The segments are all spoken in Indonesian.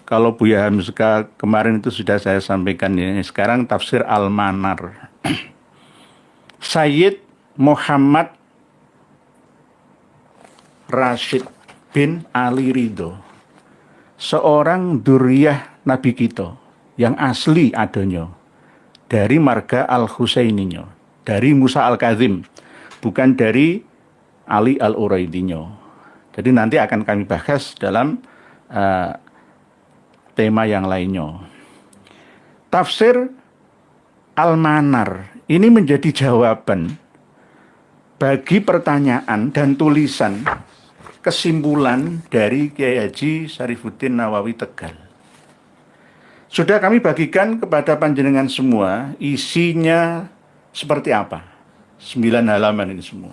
Kalau Buya Hamzka kemarin itu sudah saya sampaikan ya. Sekarang tafsir Al-Manar. Sayyid Muhammad Rashid bin Ali Ridho, seorang duriyah Nabi kita yang asli adanya dari marga Al-Husaininyo, dari Musa Al-Kazim, bukan dari Ali Al-Uraidinyo. Jadi nanti akan kami bahas dalam tema yang lainnya. Tafsir Al-Manar ini menjadi jawaban bagi pertanyaan dan tulisan kesimpulan dari Kiai Haji Syarifuddin Nawawi Tegal. Sudah kami bagikan kepada panjenengan semua, isinya seperti apa. 9 halaman ini semua.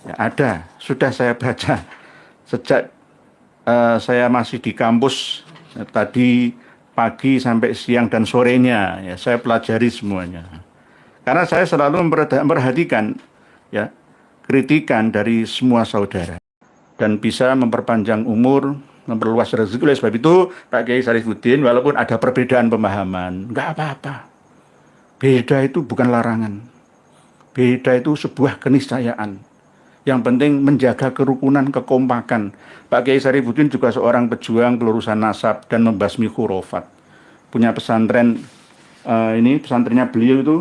Ya, ada, sudah saya baca sejak saya masih di kampus tadi pagi sampai siang dan sorenya, ya saya pelajari semuanya. Karena saya selalu memperhatikan ya kritikan dari semua saudara dan bisa memperpanjang umur, memperluas rezeki. Oleh sebab itu Pak Kiai Syarifuddin, walaupun ada perbedaan pemahaman, nggak apa-apa. Beda itu bukan larangan. Beda itu sebuah keniscayaan. Yang penting menjaga kerukunan, kekompakan. Pak Kiai Syarifuddin juga seorang pejuang pelurusan nasab dan membasmi khurafat. Punya pesantren, ini pesantrennya beliau itu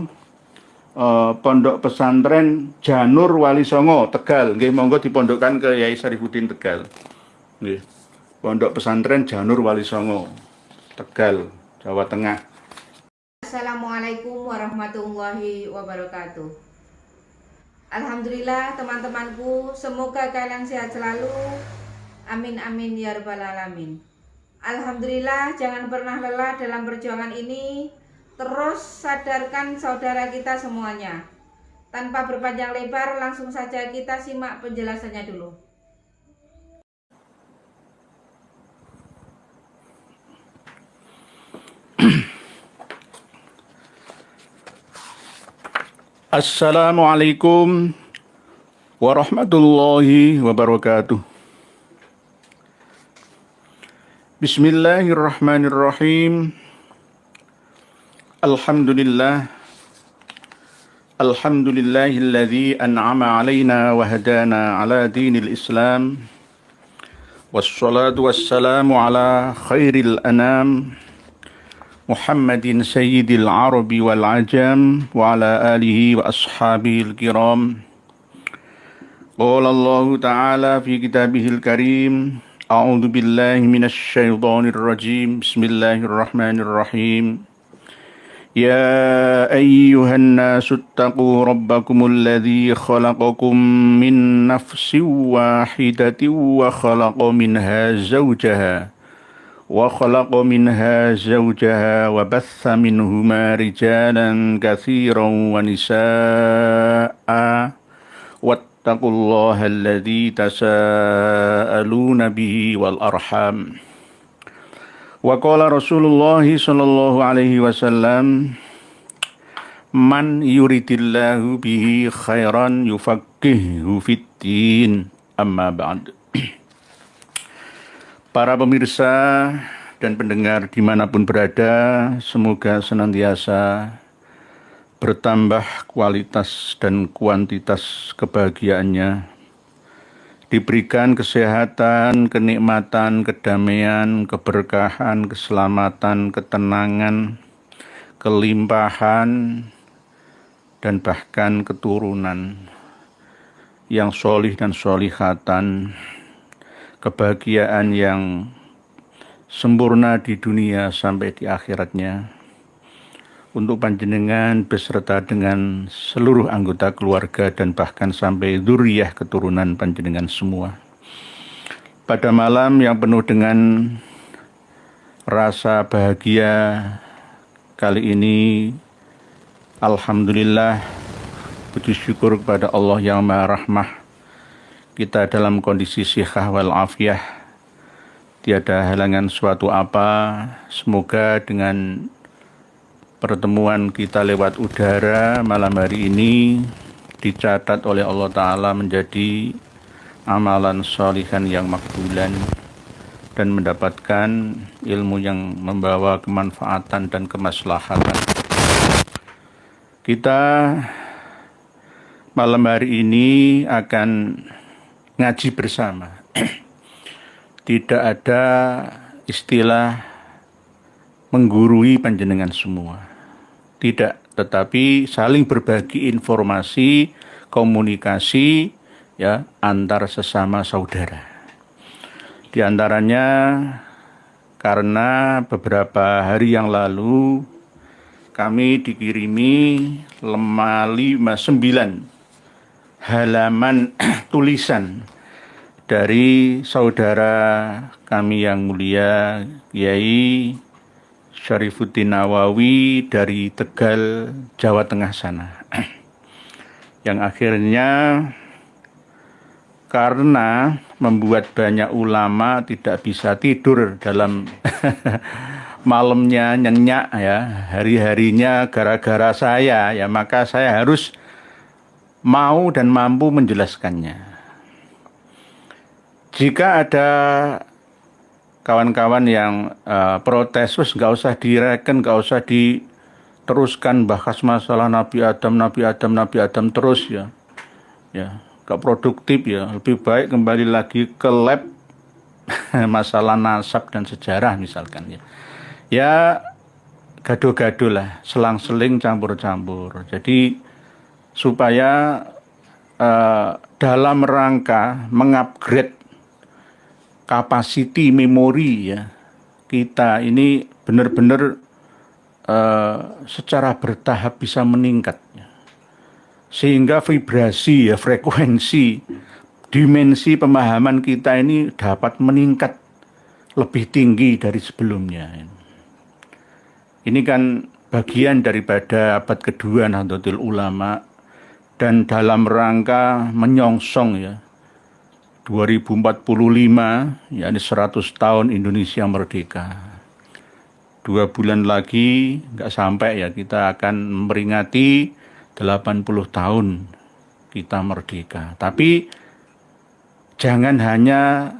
Pondok Pesantren Janur Wali Songo Tegal. Nggih, monggo dipondokkan ke Kiai Syarifuddin Tegal. Nggih. Pondok Pesantren Janur Wali Songo Tegal, Jawa Tengah. Assalamualaikum warahmatullahi wabarakatuh. Alhamdulillah teman-temanku, semoga kalian sehat selalu. Amin amin ya rabbal alamin. Alhamdulillah, jangan pernah lelah dalam perjuangan ini. Terus sadarkan saudara kita semuanya. Tanpa berpanjang lebar, langsung saja kita simak penjelasannya dulu. Assalamualaikum warahmatullahi wabarakatuh. Bismillahirrahmanirrahim. Alhamdulillah. Alhamdulillahilladzi an'ama alaina wa hadana ala dinil Islam. Wassalatu wassalamu ala khairil anam Muhammadin sayyidil arabi wal ajam wa ala alihi wa ashabihil kiram. Qala Allah ta'ala fi kitabihil karim, a'udzu billahi minasy syaithanir rajim. Bismillahirrahmanirrahim. Ya ayyuhan nasu ittaqu rabbakumul ladzi khalaqakum min nafsin wahidatin wa khalaqa minha zawjaha وخلق منها زوجها وبث منهما رجالا كثيرا ونساء واتقوا الله الذي تساءلون به والأرحام وقال رسول الله صلى الله عليه وسلم من يريد الله به خيرا يفقهه في الدين أما بعد. Para pemirsa dan pendengar dimanapun berada, semoga senantiasa bertambah kualitas dan kuantitas kebahagiaannya, diberikan kesehatan, kenikmatan, kedamaian, keberkahan, keselamatan, ketenangan, kelimpahan, dan bahkan keturunan yang solih dan solihatan, kebahagiaan yang sempurna di dunia sampai di akhiratnya, untuk panjenengan beserta dengan seluruh anggota keluarga dan bahkan sampai dzurriyyah keturunan panjenengan semua. Pada malam yang penuh dengan rasa bahagia kali ini, alhamdulillah, puji syukur kepada Allah yang Maha Rahmah, kita dalam kondisi sihah wal afiyah, tiada halangan suatu apa. Semoga dengan pertemuan kita lewat udara malam hari ini dicatat oleh Allah Ta'ala menjadi amalan sholihan yang makbulan, dan mendapatkan ilmu yang membawa kemanfaatan dan kemaslahatan. Kita malam hari ini akan ngaji bersama. Tidak ada istilah menggurui panjenengan semua. Tidak, tetapi saling berbagi informasi, komunikasi ya antar sesama saudara. Di antaranya karena beberapa hari yang lalu kami dikirimi 9 halaman tulisan dari saudara kami yang mulia Kiai Syarifuddin Nawawi dari Tegal, Jawa Tengah sana. Yang akhirnya karena membuat banyak ulama tidak bisa tidur dalam malamnya nyenyak ya, hari-harinya gara-gara saya ya, maka saya harus mau dan mampu menjelaskannya. Jika ada kawan-kawan yang protes, terus nggak usah direken, nggak usah diteruskan bahas masalah Nabi Adam terus ya, nggak produktif ya, lebih baik kembali lagi ke lab masalah nasab dan sejarah misalkan ya. Ya gaduh-gaduh lah, selang-seling campur-campur. Jadi supaya dalam rangka mengupgrade kapasiti memori ya, kita ini benar-benar secara bertahap bisa meningkat ya. Sehingga vibrasi ya, frekuensi, dimensi pemahaman kita ini dapat meningkat lebih tinggi dari sebelumnya. Ini kan bagian daripada abad kedua Nahdlatul Ulama, dan dalam rangka menyongsong ya 2045, yakni 100 tahun Indonesia merdeka. 2 bulan lagi nggak sampai ya, kita akan memperingati 80 tahun kita merdeka. Tapi jangan hanya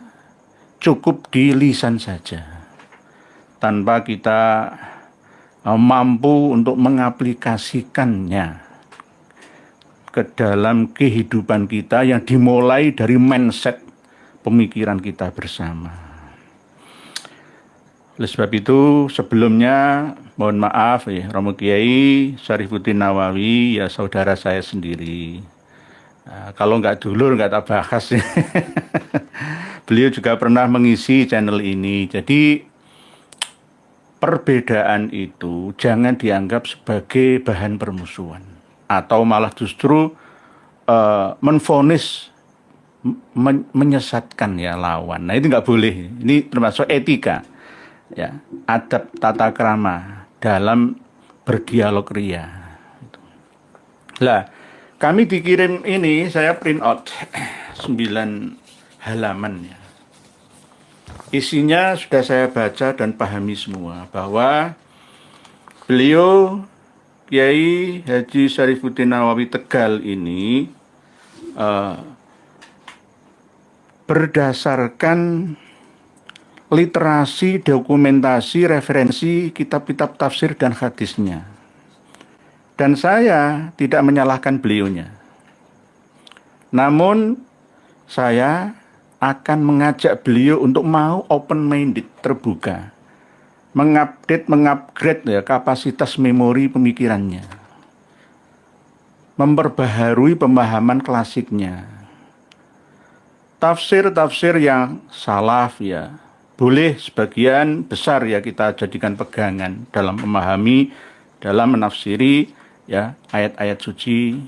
cukup di lisan saja, tanpa kita mampu untuk mengaplikasikannya ke dalam kehidupan kita yang dimulai dari mindset pemikiran kita bersama. Oleh sebab itu sebelumnya mohon maaf ya, Romo Kiai Syarifuddin Nawawi ya saudara saya sendiri. Nah, kalau nggak dulur nggak tak bahas. Beliau juga pernah mengisi channel ini. Jadi perbedaan itu jangan dianggap sebagai bahan permusuhan atau malah justru menvonis, menyesatkan ya lawan. Nah itu nggak boleh. Ini termasuk etika. Ya, adab tata krama dalam berdialog ria. Lah, kami dikirim ini, saya print out 9 halaman ya. Isinya sudah saya baca dan pahami semua, bahwa beliau Kiai Haji Syarifuddin Nawawi Tegal ini berdasarkan literasi, dokumentasi, referensi kitab-kitab tafsir dan hadisnya. Dan saya tidak menyalahkan beliaunya. Namun saya akan mengajak beliau untuk mau open-minded, terbuka. Mengupgrade ya, kapasitas memori pemikirannya. Memperbaharui pemahaman klasiknya. Tafsir-tafsir yang salaf ya, boleh sebagian besar ya kita jadikan pegangan dalam memahami, dalam menafsiri ya ayat-ayat suci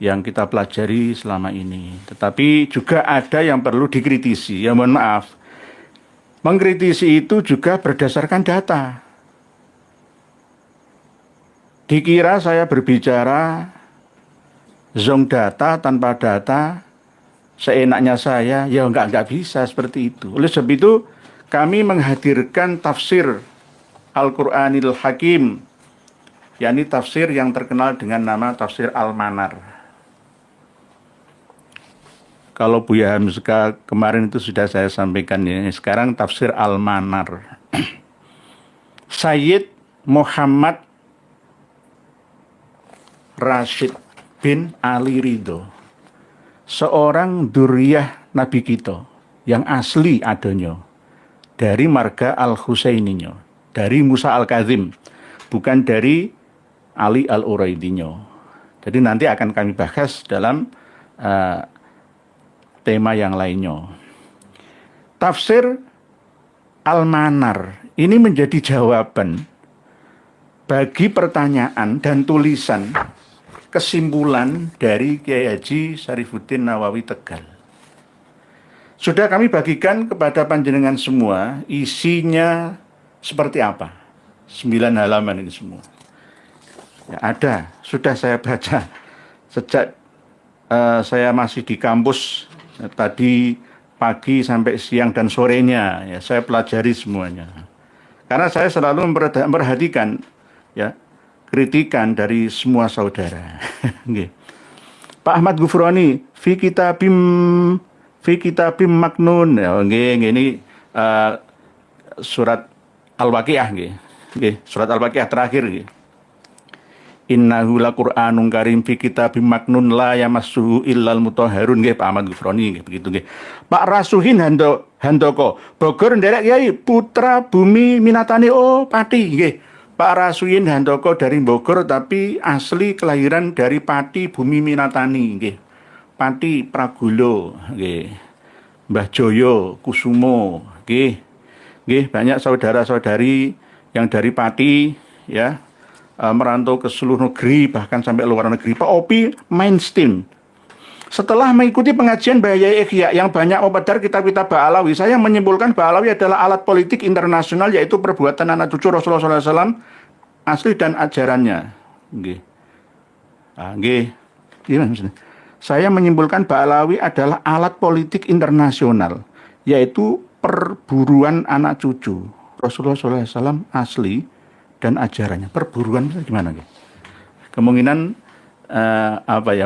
yang kita pelajari selama ini. Tetapi juga ada yang perlu dikritisi. Ya mohon maaf, mengkritisi itu juga berdasarkan data. Dikira saya berbicara zong data tanpa data, seenaknya saya, ya enggak bisa seperti itu. Oleh sebab itu, kami menghadirkan tafsir Al-Qur'anil Hakim, yakni tafsir yang terkenal dengan nama tafsir Al-Manar. Kalau Buya Hamzka kemarin itu sudah saya sampaikan ya. Sekarang tafsir Al-Manar. Sayyid Muhammad Rashid bin Ali Ridho, seorang duriyah Nabi kita yang asli adonyo dari marga Al-Husaininyo, dari Musa Al-Kazim, bukan dari Ali Al-Uraidinyo. Jadi nanti akan kami bahas dalam tema yang lainnya. Tafsir Al-Manar ini menjadi jawaban bagi pertanyaan dan tulisan kesimpulan dari Kiai Haji Syarifuddin Nawawi Tegal. Sudah kami bagikan kepada panjenengan semua, isinya seperti apa. 9 halaman ini semua. Ya, ada, sudah saya baca sejak saya masih di kampus tadi pagi sampai siang dan sorenya. Ya, saya pelajari semuanya. Karena saya selalu memperhatikan ya kritikan dari semua saudara. Pak Ahmad Ghufrani, fi kitabim maknun. Ya, ini surat Al-Waqiah, surat Al-Waqiah terakhir. Innahu laqur'anun karim fi kitabim maknun la yamassuhu illal mutahharun. Pak Ahmad Ghufrani begitu. Pak Rasuhin Handoko, Bogor nderek Kiai putra bumi Minatani Pati. Pak Rasuhin Handoko dari Bogor tapi asli kelahiran dari Pati Bumi Minatani, nggih. Pati Pragulo, nggih. Mbah Joyo Kusumo, nggih. Nggih, banyak saudara-saudari yang dari Pati ya, merantau ke seluruh negeri bahkan sampai luar negeri. Pak Opi mainstream. Setelah mengikuti pengajian Bahaya Ikhya yang banyak membedar kitab-kitab Ba'alawi, saya menyimpulkan Ba'alawi adalah alat politik internasional, yaitu perbuatan anak cucu Rasulullah SAW asli dan ajarannya. Nggih. Nggih. Saya menyimpulkan Ba'alawi adalah alat politik internasional, yaitu perburuan anak cucu Rasulullah SAW asli dan ajarannya. Perburuan itu gimana? Nggih? Kemungkinan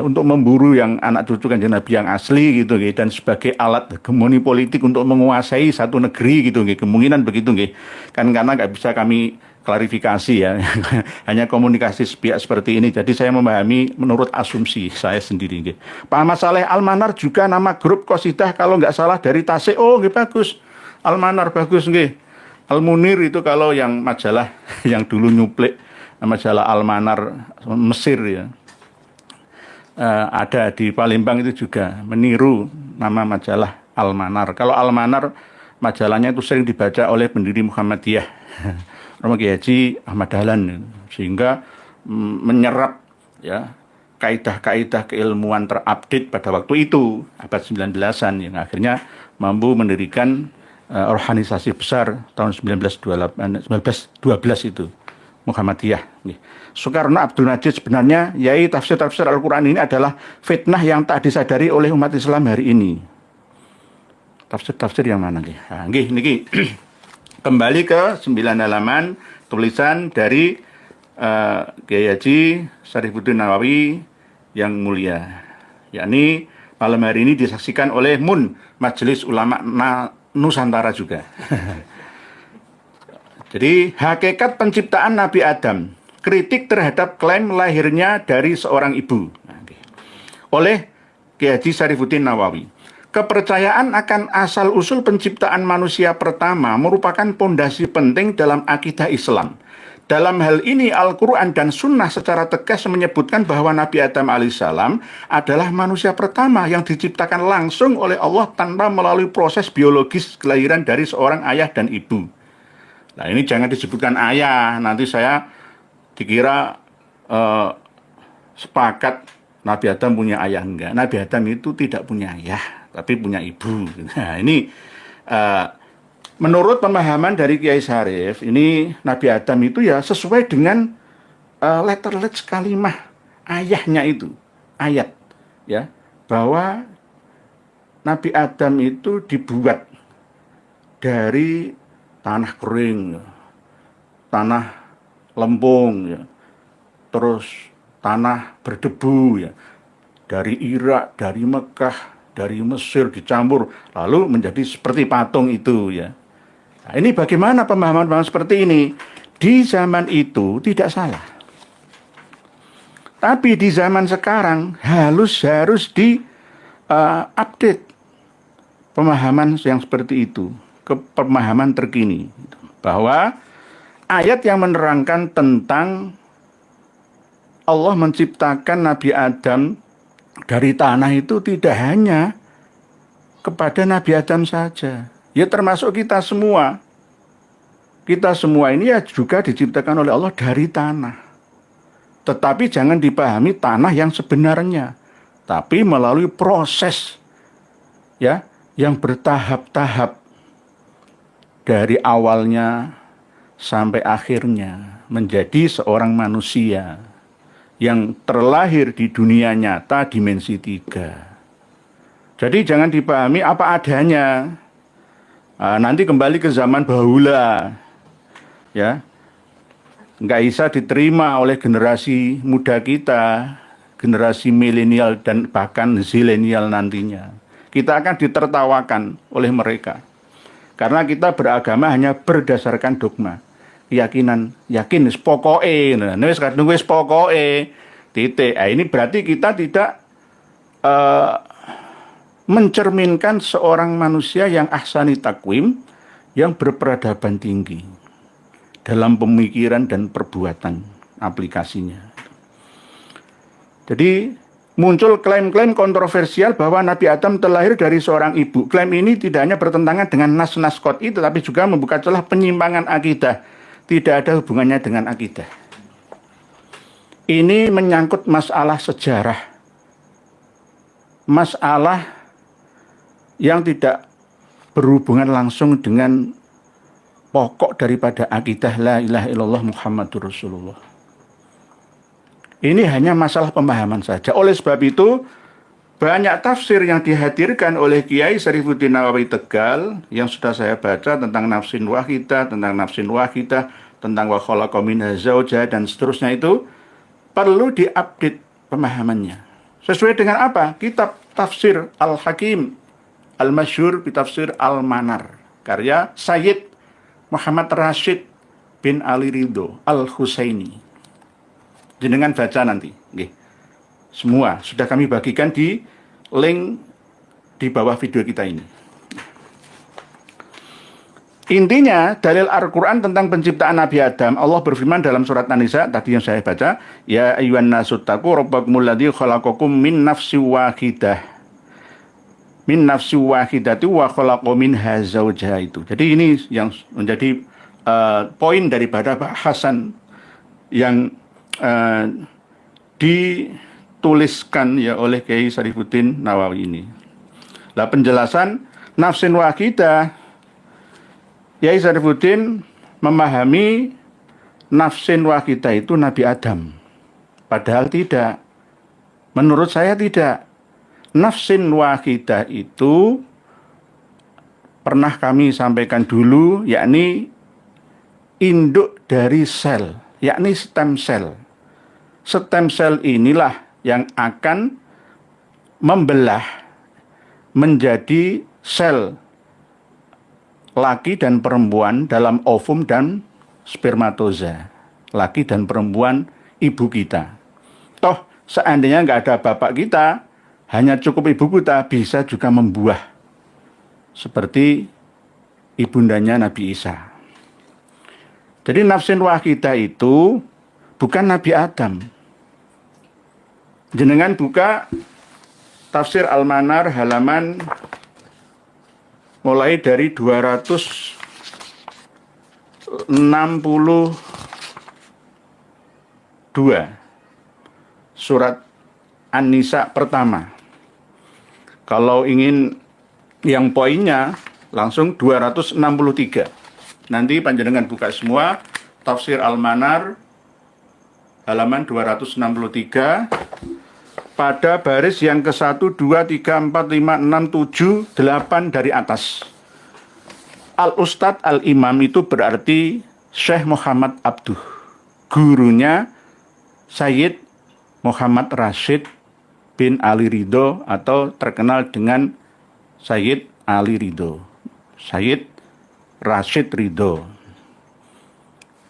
untuk memburu yang anak cucu Kanjeng Nabi yang asli gitu, dan sebagai alat hegemoni politik untuk menguasai satu negeri gitu, kemungkinan begitu, kan karena nggak bisa kami klarifikasi ya, hanya komunikasi sepihak seperti ini. Jadi saya memahami menurut asumsi saya sendiri. Pak Ahmad Saleh Al-Manar juga nama grup qasidah kalau nggak salah dari Tasik. Oh, bagus. Al-Manar bagus, Al-Munir itu kalau yang majalah yang dulu nyuplik majalah Al-Manar Mesir ya. Ada di Palembang itu juga meniru nama majalah Al-Manar. Kalau Al-Manar majalahnya itu sering dibaca oleh pendiri Muhammadiyah Romo Kiai Haji Ahmad Dahlan, sehingga menyerap ya kaidah-kaidah keilmuan terupdate pada waktu itu abad 19-an yang akhirnya mampu mendirikan organisasi besar tahun 1912 itu Muhammadiyah. Soekarno Abdul Majid sebenarnya yai tafsir-tafsir Al-Quran ini adalah fitnah yang tak disadari oleh umat Islam hari ini. Tafsir-tafsir yang mana? Niki kembali ke 9 halaman tulisan dari Kiai Haji Syarifuddin Nawawi yang mulia, yakni malam hari ini disaksikan oleh MUN Majelis Ulama Nusantara juga. Jadi hakikat penciptaan Nabi Adam, kritik terhadap klaim lahirnya dari seorang ibu oleh Kiai Haji Syarifuddin Nawawi. Kepercayaan akan asal-usul penciptaan manusia pertama merupakan pondasi penting dalam akidah Islam. Dalam hal ini Al-Quran dan Sunnah secara tegas menyebutkan bahwa Nabi Adam alaihissalam adalah manusia pertama yang diciptakan langsung oleh Allah tanpa melalui proses biologis kelahiran dari seorang ayah dan ibu. Nah ini jangan disebutkan ayah, nanti saya dikira sepakat Nabi Adam punya ayah. Enggak, Nabi Adam itu tidak punya ayah, tapi punya ibu. Nah ini menurut pemahaman dari Kiai Syarif, ini Nabi Adam itu ya sesuai dengan letter-letter kalimah ayahnya itu, ayat ya, bahwa Nabi Adam itu dibuat dari tanah kering, tanah lempung, ya, terus tanah berdebu, ya, dari Irak, dari Mekah, dari Mesir dicampur lalu menjadi seperti patung itu ya. Nah, ini bagaimana pemahaman-pemahaman seperti ini? Di zaman itu tidak salah. Tapi di zaman sekarang harus di update pemahaman yang seperti itu ke pemahaman terkini, bahwa ayat yang menerangkan tentang Allah menciptakan Nabi Adam dari tanah itu tidak hanya kepada Nabi Adam saja, ya termasuk kita semua. Kita semua ini ya juga diciptakan oleh Allah dari tanah. Tetapi jangan dipahami tanah yang sebenarnya, tapi melalui proses ya yang bertahap-tahap dari awalnya sampai akhirnya menjadi seorang manusia yang terlahir di dunia nyata dimensi 3. Jadi jangan dipahami apa adanya. Nanti kembali ke zaman bahula, ya, nggak bisa diterima oleh generasi muda kita, generasi milenial dan bahkan zilenial nantinya. Kita akan ditertawakan oleh mereka. Karena kita beragama hanya berdasarkan dogma, keyakinan, yakin wis pokoke, wis kadung wis pokoke, titik. Ini berarti kita tidak mencerminkan seorang manusia yang ahsani takwim, yang berperadaban tinggi dalam pemikiran dan perbuatan aplikasinya. Jadi muncul klaim-klaim kontroversial bahwa Nabi Adam terlahir dari seorang ibu. Klaim ini tidak hanya bertentangan dengan nas-nas qot'i, tetapi juga membuka celah penyimpangan akidah. Tidak ada hubungannya dengan akidah. Ini menyangkut masalah sejarah. Masalah yang tidak berhubungan langsung dengan pokok daripada akidah la ilaha illallah Muhammadur Rasulullah. Ini hanya masalah pemahaman saja. Oleh sebab itu, banyak tafsir yang dihadirkan oleh Kiai Syarifuddin Nawawi Tegal yang sudah saya baca tentang nafsin wahidah, tentang wa khalaqa minha zawjaha dan seterusnya, itu perlu diupdate pemahamannya. Sesuai dengan apa? Kitab Tafsir Al-Hakim Al-Masyhur Bitafsir Al-Manar, karya Sayyid Muhammad Rashid bin Ali Ridho Al-Husaini. Jenengan baca nanti. Nggih. Semua sudah kami bagikan di link di bawah video kita ini. Intinya, dalil Al-Quran tentang penciptaan Nabi Adam, Allah berfirman dalam surat An-Nisa, tadi yang saya baca, Ya ayyuhan nasu taqu rabbakumul ladzi khalaqakum min nafsin wahidah. Min nafsin wahidati wa khalaqa minha zawjaha itu. Jadi ini yang menjadi poin daripada bahasan yang dituliskan ya oleh Kiai Syarifuddin Nawawi ini. Nah, penjelasan nafsin wahidah, Kiai Syarifuddin memahami nafsin wahidah itu Nabi Adam. Padahal tidak. Menurut saya tidak. Nafsin wahidah itu pernah kami sampaikan dulu, yakni induk dari sel, yakni stem cell. Stem cell inilah yang akan membelah menjadi sel laki dan perempuan dalam ovum dan spermatoza, laki dan perempuan ibu kita. Toh seandainya nggak ada bapak kita, hanya cukup ibu kita, bisa juga membuah seperti ibundanya Nabi Isa. Jadi nafsin wahidah itu bukan Nabi Adam. Jenengan buka Tafsir Al-Manar halaman mulai dari 262 surat An-Nisa pertama. Kalau ingin yang poinnya langsung 263. Nanti panjenengan buka semua Tafsir Al-Manar halaman 263 pada baris yang ke-1, 2, 3, 4, 5, 6, 7, 8 dari atas. Al-Ustadz Al-Imam itu berarti Syekh Muhammad Abduh, gurunya Sayyid Muhammad Rashid bin Ali Ridho atau terkenal dengan Sayyid Ali Ridho, Sayyid Rashid Ridho.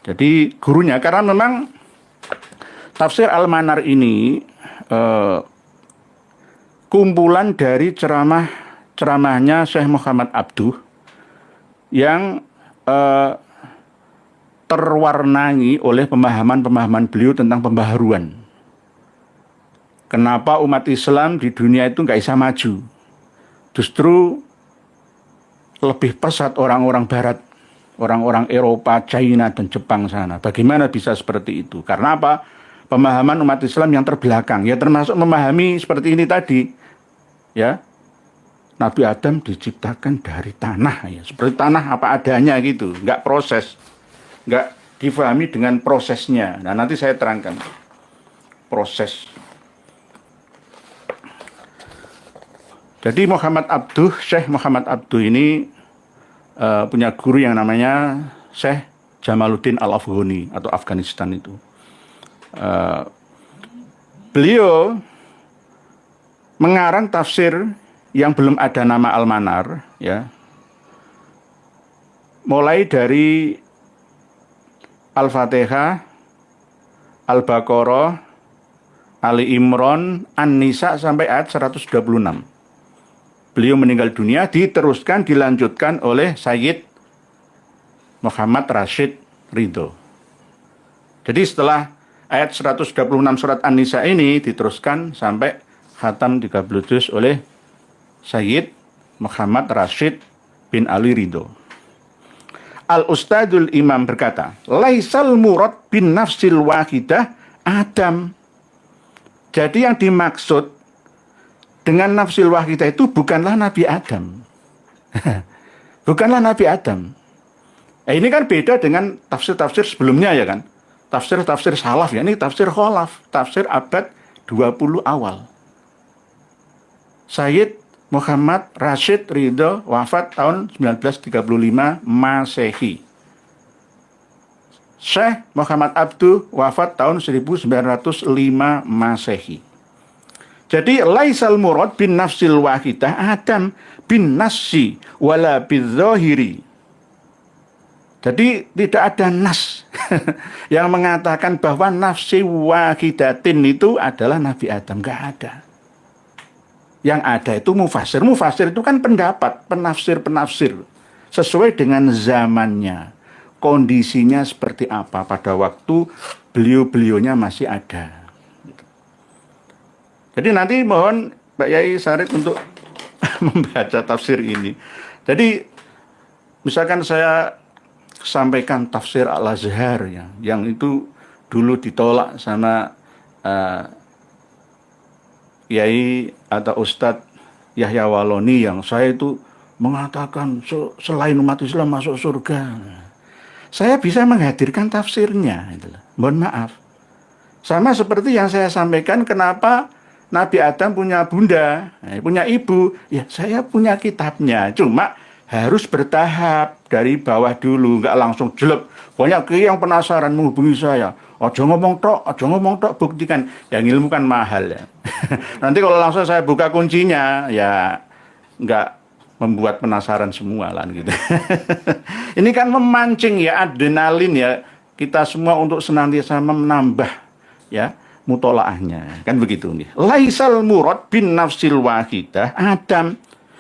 Jadi gurunya, karena memang tafsir Al-Manar ini kumpulan dari ceramahnya Syekh Muhammad Abduh yang terwarnai oleh pemahaman-pemahaman beliau tentang pembaharuan. Kenapa umat Islam di dunia itu nggak bisa maju? Justru lebih pesat orang-orang Barat, orang-orang Eropa, China, dan Jepang sana. Bagaimana bisa seperti itu? Karena apa? Pemahaman umat Islam yang terbelakang, ya termasuk memahami seperti ini tadi, ya. Nabi Adam diciptakan dari tanah, ya, seperti tanah apa adanya gitu, nggak proses, nggak difahami dengan prosesnya. Nah, nanti saya terangkan proses. Jadi Syekh Muhammad Abduh ini punya guru yang namanya Syekh Jamaluddin Al-Afghani atau Afghanistan itu. Beliau mengarang tafsir yang belum ada nama Al-Manar, ya. Mulai dari Al-Fatihah, Al-Baqarah, Ali Imran, An-Nisa sampai ayat 126. Beliau meninggal dunia, diteruskan, dilanjutkan oleh Sayyid Muhammad Rashid Ridho. Jadi setelah ayat 126 surat An-Nisa ini diteruskan sampai khatam 30 juz oleh Sayyid Muhammad Rashid bin Ali Ridho. Al-Ustadul Imam berkata, laisal murad bin nafsil wahidah Adam. Jadi yang dimaksud dengan nafsil wahidah itu bukanlah Nabi Adam. Bukanlah Nabi Adam. Ini kan beda dengan tafsir-tafsir sebelumnya, ya kan? Tafsir-tafsir salaf, ya, ini tafsir kholaf, tafsir abad 20 awal. Sayyid Muhammad Rashid Ridho wafat tahun 1935 Masehi. Syekh Muhammad Abduh wafat tahun 1905 Masehi. Jadi laisal murad bin nafsil wahidah Adam bin nasi wala bidzahiri. Jadi tidak ada nas yang mengatakan bahwa nafsi wahidatin itu adalah Nabi Adam, nggak ada. Yang ada itu mufasir. Mufasir itu kan pendapat, penafsir sesuai dengan zamannya, kondisinya seperti apa pada waktu beliau-beliaunya masih ada. Jadi nanti mohon Pak Yai Sarip untuk membaca tafsir ini. Jadi misalkan saya sampaikan tafsir Al-Azhar, ya, yang itu dulu ditolak sama Yai atau Ustadz Yahya Waloni, yang saya itu mengatakan selain umat Islam masuk surga. Saya bisa menghadirkan tafsirnya, mohon maaf. Sama seperti yang saya sampaikan, kenapa Nabi Adam punya bunda, punya ibu, ya saya punya kitabnya. Cuma harus bertahap dari bawah dulu, nggak langsung jelek. Banyak yang penasaran menghubungi saya. Ojo ngomong tok, buktikan. Yang ilmu kan mahal, ya. Nanti kalau langsung saya buka kuncinya, ya nggak membuat penasaran semua lah gitu. Ini kan memancing, ya, adrenalin, ya, kita semua untuk senantiasa menambah, ya, mutolaahnya, kan begitu nih. Laisal murad bin nafsil wahidah Adam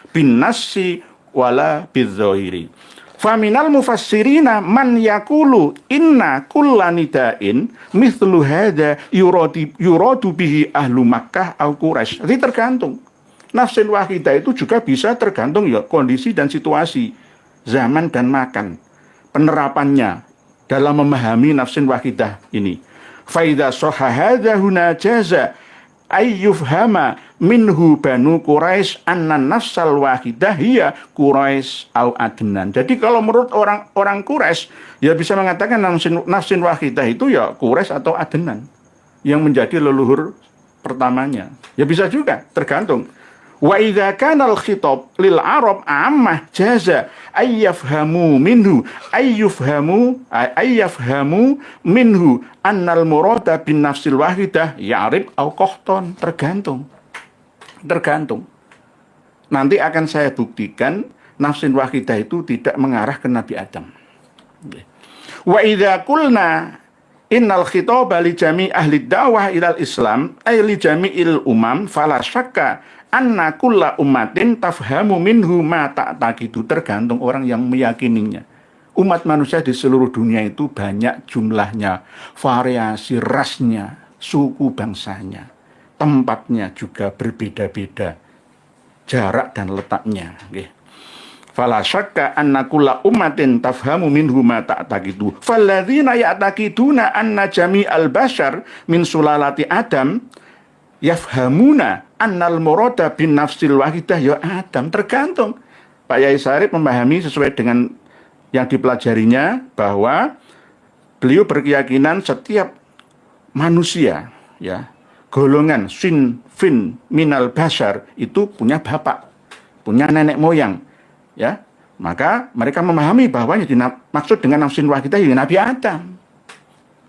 bin nasi wala bidzahiri. Faminal mufassirina man yakulu inna kullanida'in mithlu hadha yuradu bihi ahlu Makkah au Quraisy. Jadi tergantung. Nafsil wahidah itu juga bisa tergantung, ya, kondisi dan situasi, zaman dan makan, penerapannya dalam memahami nafsin wahidah ini. Faida sahha hadza huna jaza ayyufhama minhu banu Quraisy anna nafsal wahidah hiya Quraisy au Adnan. Jadi kalau menurut orang Quraisy, ya bisa mengatakan nafsin wahidah itu ya Quraisy atau Adnan yang menjadi leluhur pertamanya. Ya bisa juga, tergantung. Wa idza kana al-khitab lil Arab ammah jaza ayyafhamu minhu annal murada bin nafsil wahidah ya'rib au qahton. Tergantung. Tergantung. Nanti akan saya buktikan nafsin wahidah itu tidak mengarah ke Nabi Adam. Wa idza qulna innal khitaba li jami' ahli da'wah ilal Islam ay li jami'il umam fala syakka anna kulla ummatin tafhamu minhu ma ta'taqidu. Tergantung orang yang meyakininya. Umat manusia di seluruh dunia itu banyak jumlahnya, variasi rasnya, suku bangsanya, tempatnya juga berbeda-beda, jarak dan letaknya. Fala syakka anna kulla ummatin tafhamu minhu ma ta'taqidu. Falladzina ya'taqiduna anna jami'al bashar min sulalati Adam yafhamuna annal murada bin nafsil wahidah ya Adam. Tergantung. Pak Yai Syarif memahami sesuai dengan yang dipelajarinya, bahwa beliau berkeyakinan setiap manusia, ya, golongan sinfin minal bashar itu punya bapak, punya nenek moyang, ya. Maka mereka memahami bahwa yang dimaksud dengan nafsin wahidah ya Nabi Adam.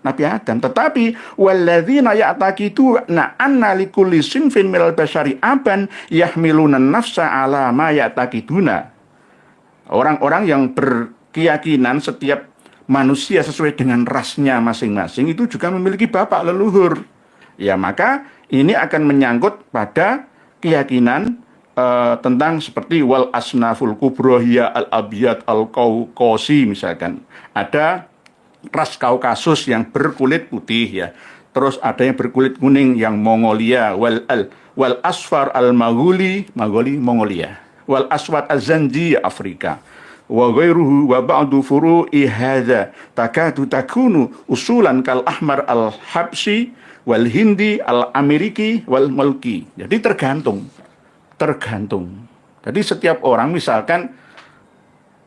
Nabi Adam. Tetapi walladzina ya'taqiduna anna likulli sinfin minal bashari aban yahmiluna nafsa ala ma ya'taqiduna. Orang-orang yang berkeyakinan setiap manusia sesuai dengan rasnya masing-masing itu juga memiliki bapak leluhur. Ya, maka ini akan menyangkut pada keyakinan tentang seperti wal asnaful kubrohia al abiyat al kaukosi misalkan. Ada ras Kaukasus yang berkulit putih, ya. Terus ada yang berkulit kuning yang Mongolia, wal asfar al Maguli Mongolia, wal aswad al Zanji Afrika. Wa ghairuhu wa ba'du furu'i hadza takadu takunu usulan kal ahmar al habsi wal hindi al ameriki wal mulki. Jadi tergantung. Jadi setiap orang, misalkan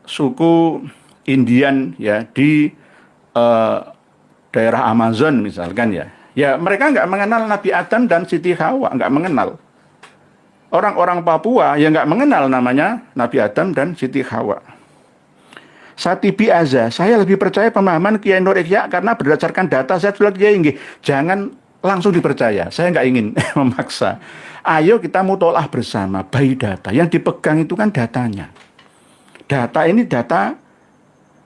suku Indian, ya, di daerah Amazon misalkan, ya mereka nggak mengenal Nabi Adam dan Siti Hawa, nggak mengenal. Orang-orang Papua ya nggak mengenal namanya Nabi Adam dan Siti Hawa. Sati biaza, saya lebih percaya pemahaman Kiai Nur Ihya karena berdasarkan data. Saya sudah Kiai, jangan langsung dipercaya. Saya nggak ingin memaksa. Ayo kita mutolaah bersama by data. Yang dipegang itu kan datanya. Data ini data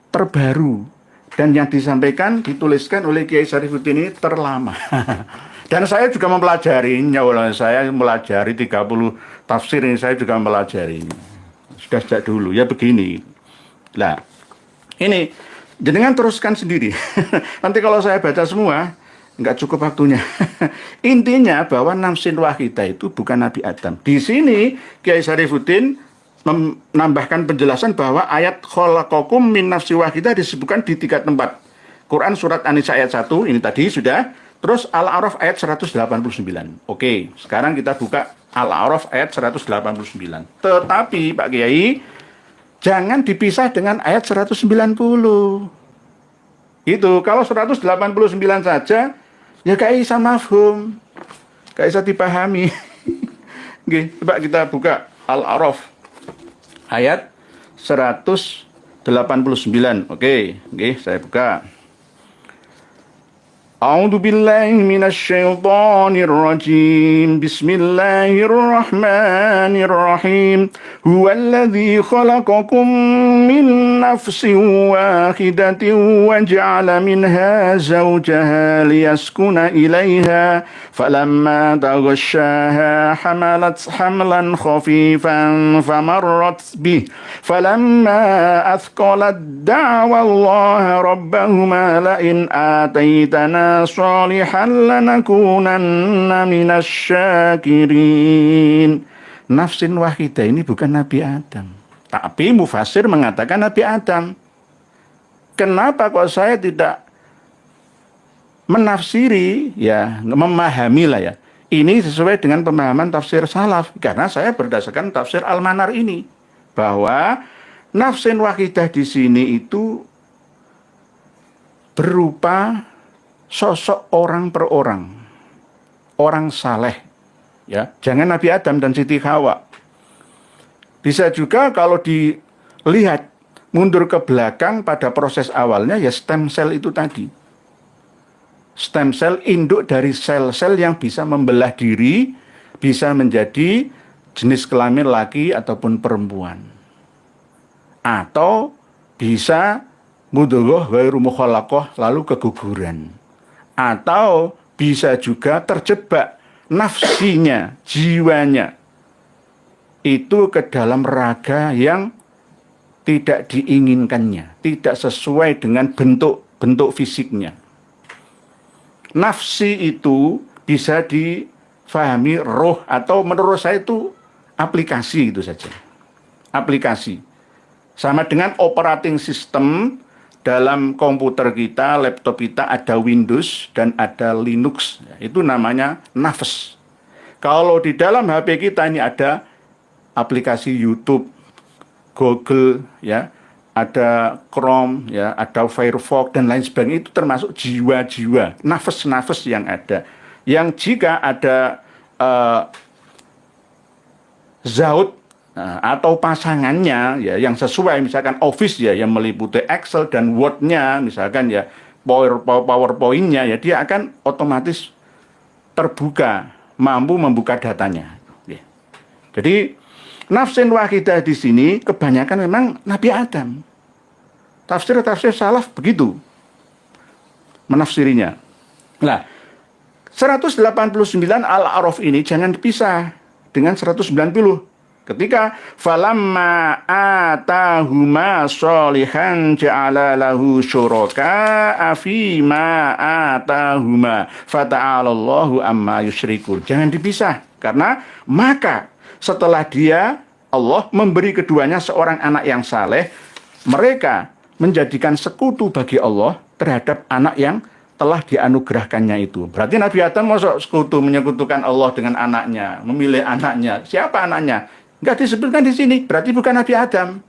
terbaru, dan yang disampaikan dituliskan oleh Kiai Syarifuddin ini terlama. Dan saya juga mempelajarinya. Saya melajari 30 tafsir ini, saya juga mempelajarinya. Sudah sejak dulu. Ya begini. Nah, ini jenengan teruskan sendiri. Nanti kalau saya baca semua nggak cukup waktunya. Intinya bahwa nafsin wahidah itu bukan Nabi Adam. Di sini Kiai Syarifuddin menambahkan penjelasan bahwa ayat khalaqakum min nafsi wahidah disebutkan di 3 tempat. Quran surat An-Nisa ayat 1 ini tadi sudah. Terus Al-A'raf ayat 189. Oke, sekarang kita buka Al-A'raf ayat 189. Tetapi Pak Kiai, jangan dipisah dengan ayat 190. Itu kalau 189 saja ya gak bisa mafhum, gak bisa dipahami. Oke, coba kita buka Al-A'raf ayat 189. Oke, saya buka. A'udzu billahi minasy syaithanir rajim. Bismillahirrahmanirrahim. Huwallazi khalaqakum min nafsin wahidatin wa ja'ala minha zawjaha liyaskuna ilaiha falamma taghashaha hamalat hamlan khafifan famarrat bih falamma athqalat da'wa Allah rabbahuma la in ataitana salihan lanakunanna minasyakirin. Nafsin wahidah ini bukan Nabi Adam, tapi mufassir mengatakan Nabi Adam. Kenapa kok saya tidak menafsiri, ya memahami lah ya, ini sesuai dengan pemahaman tafsir salaf? Karena saya berdasarkan tafsir Al-Manar ini, bahwa nafsin wahidah di sini itu berupa sosok orang per orang, orang saleh, ya, jangan Nabi Adam dan Siti Hawa. Bisa juga kalau dilihat mundur ke belakang pada proses awalnya, ya stem cell itu tadi. Stem cell induk dari sel-sel yang bisa membelah diri bisa menjadi jenis kelamin laki ataupun perempuan. Atau bisa mudghah ghairu mukhallaqah lalu keguguran. Atau bisa juga terjebak nafsinya, jiwanya itu ke dalam raga yang tidak diinginkannya, tidak sesuai dengan bentuk fisiknya. Nafsi itu bisa difahami roh, atau menurut saya itu aplikasi itu saja. Aplikasi. Sama dengan operating system dalam komputer kita, laptop kita ada Windows dan ada Linux. Itu namanya nafs. Kalau di dalam HP kita ini ada aplikasi YouTube, Google, ya, ada Chrome, ya, ada Firefox dan lain sebagainya, itu termasuk jiwa-jiwa, nafas-nafas yang ada. Yang jika ada zaut atau pasangannya, ya, yang sesuai, misalkan Office, ya, yang meliputi Excel dan Word-nya, misalkan, ya, PowerPoint-nya, ya, dia akan otomatis terbuka, mampu membuka datanya. Ya. Jadi nafsin wahidah di sini kebanyakan memang Nabi Adam. Tafsir salaf begitu menafsirinya. Nah, 189 Al-A'raf ini jangan dipisah dengan 190. Ketika falamma atahuma sholihan ja'ala lahu syuraka'a fima atahuma fata'alallahu amma yusyrikun. Jangan dipisah, karena maka setelah dia, Allah memberi keduanya seorang anak yang saleh, mereka menjadikan sekutu bagi Allah terhadap anak yang telah dianugerahkannya itu. Berarti Nabi Adam masuk sekutu, menyekutukan Allah dengan anaknya, memilih anaknya. Siapa anaknya? Enggak disebutkan di sini. Berarti bukan Nabi Adam.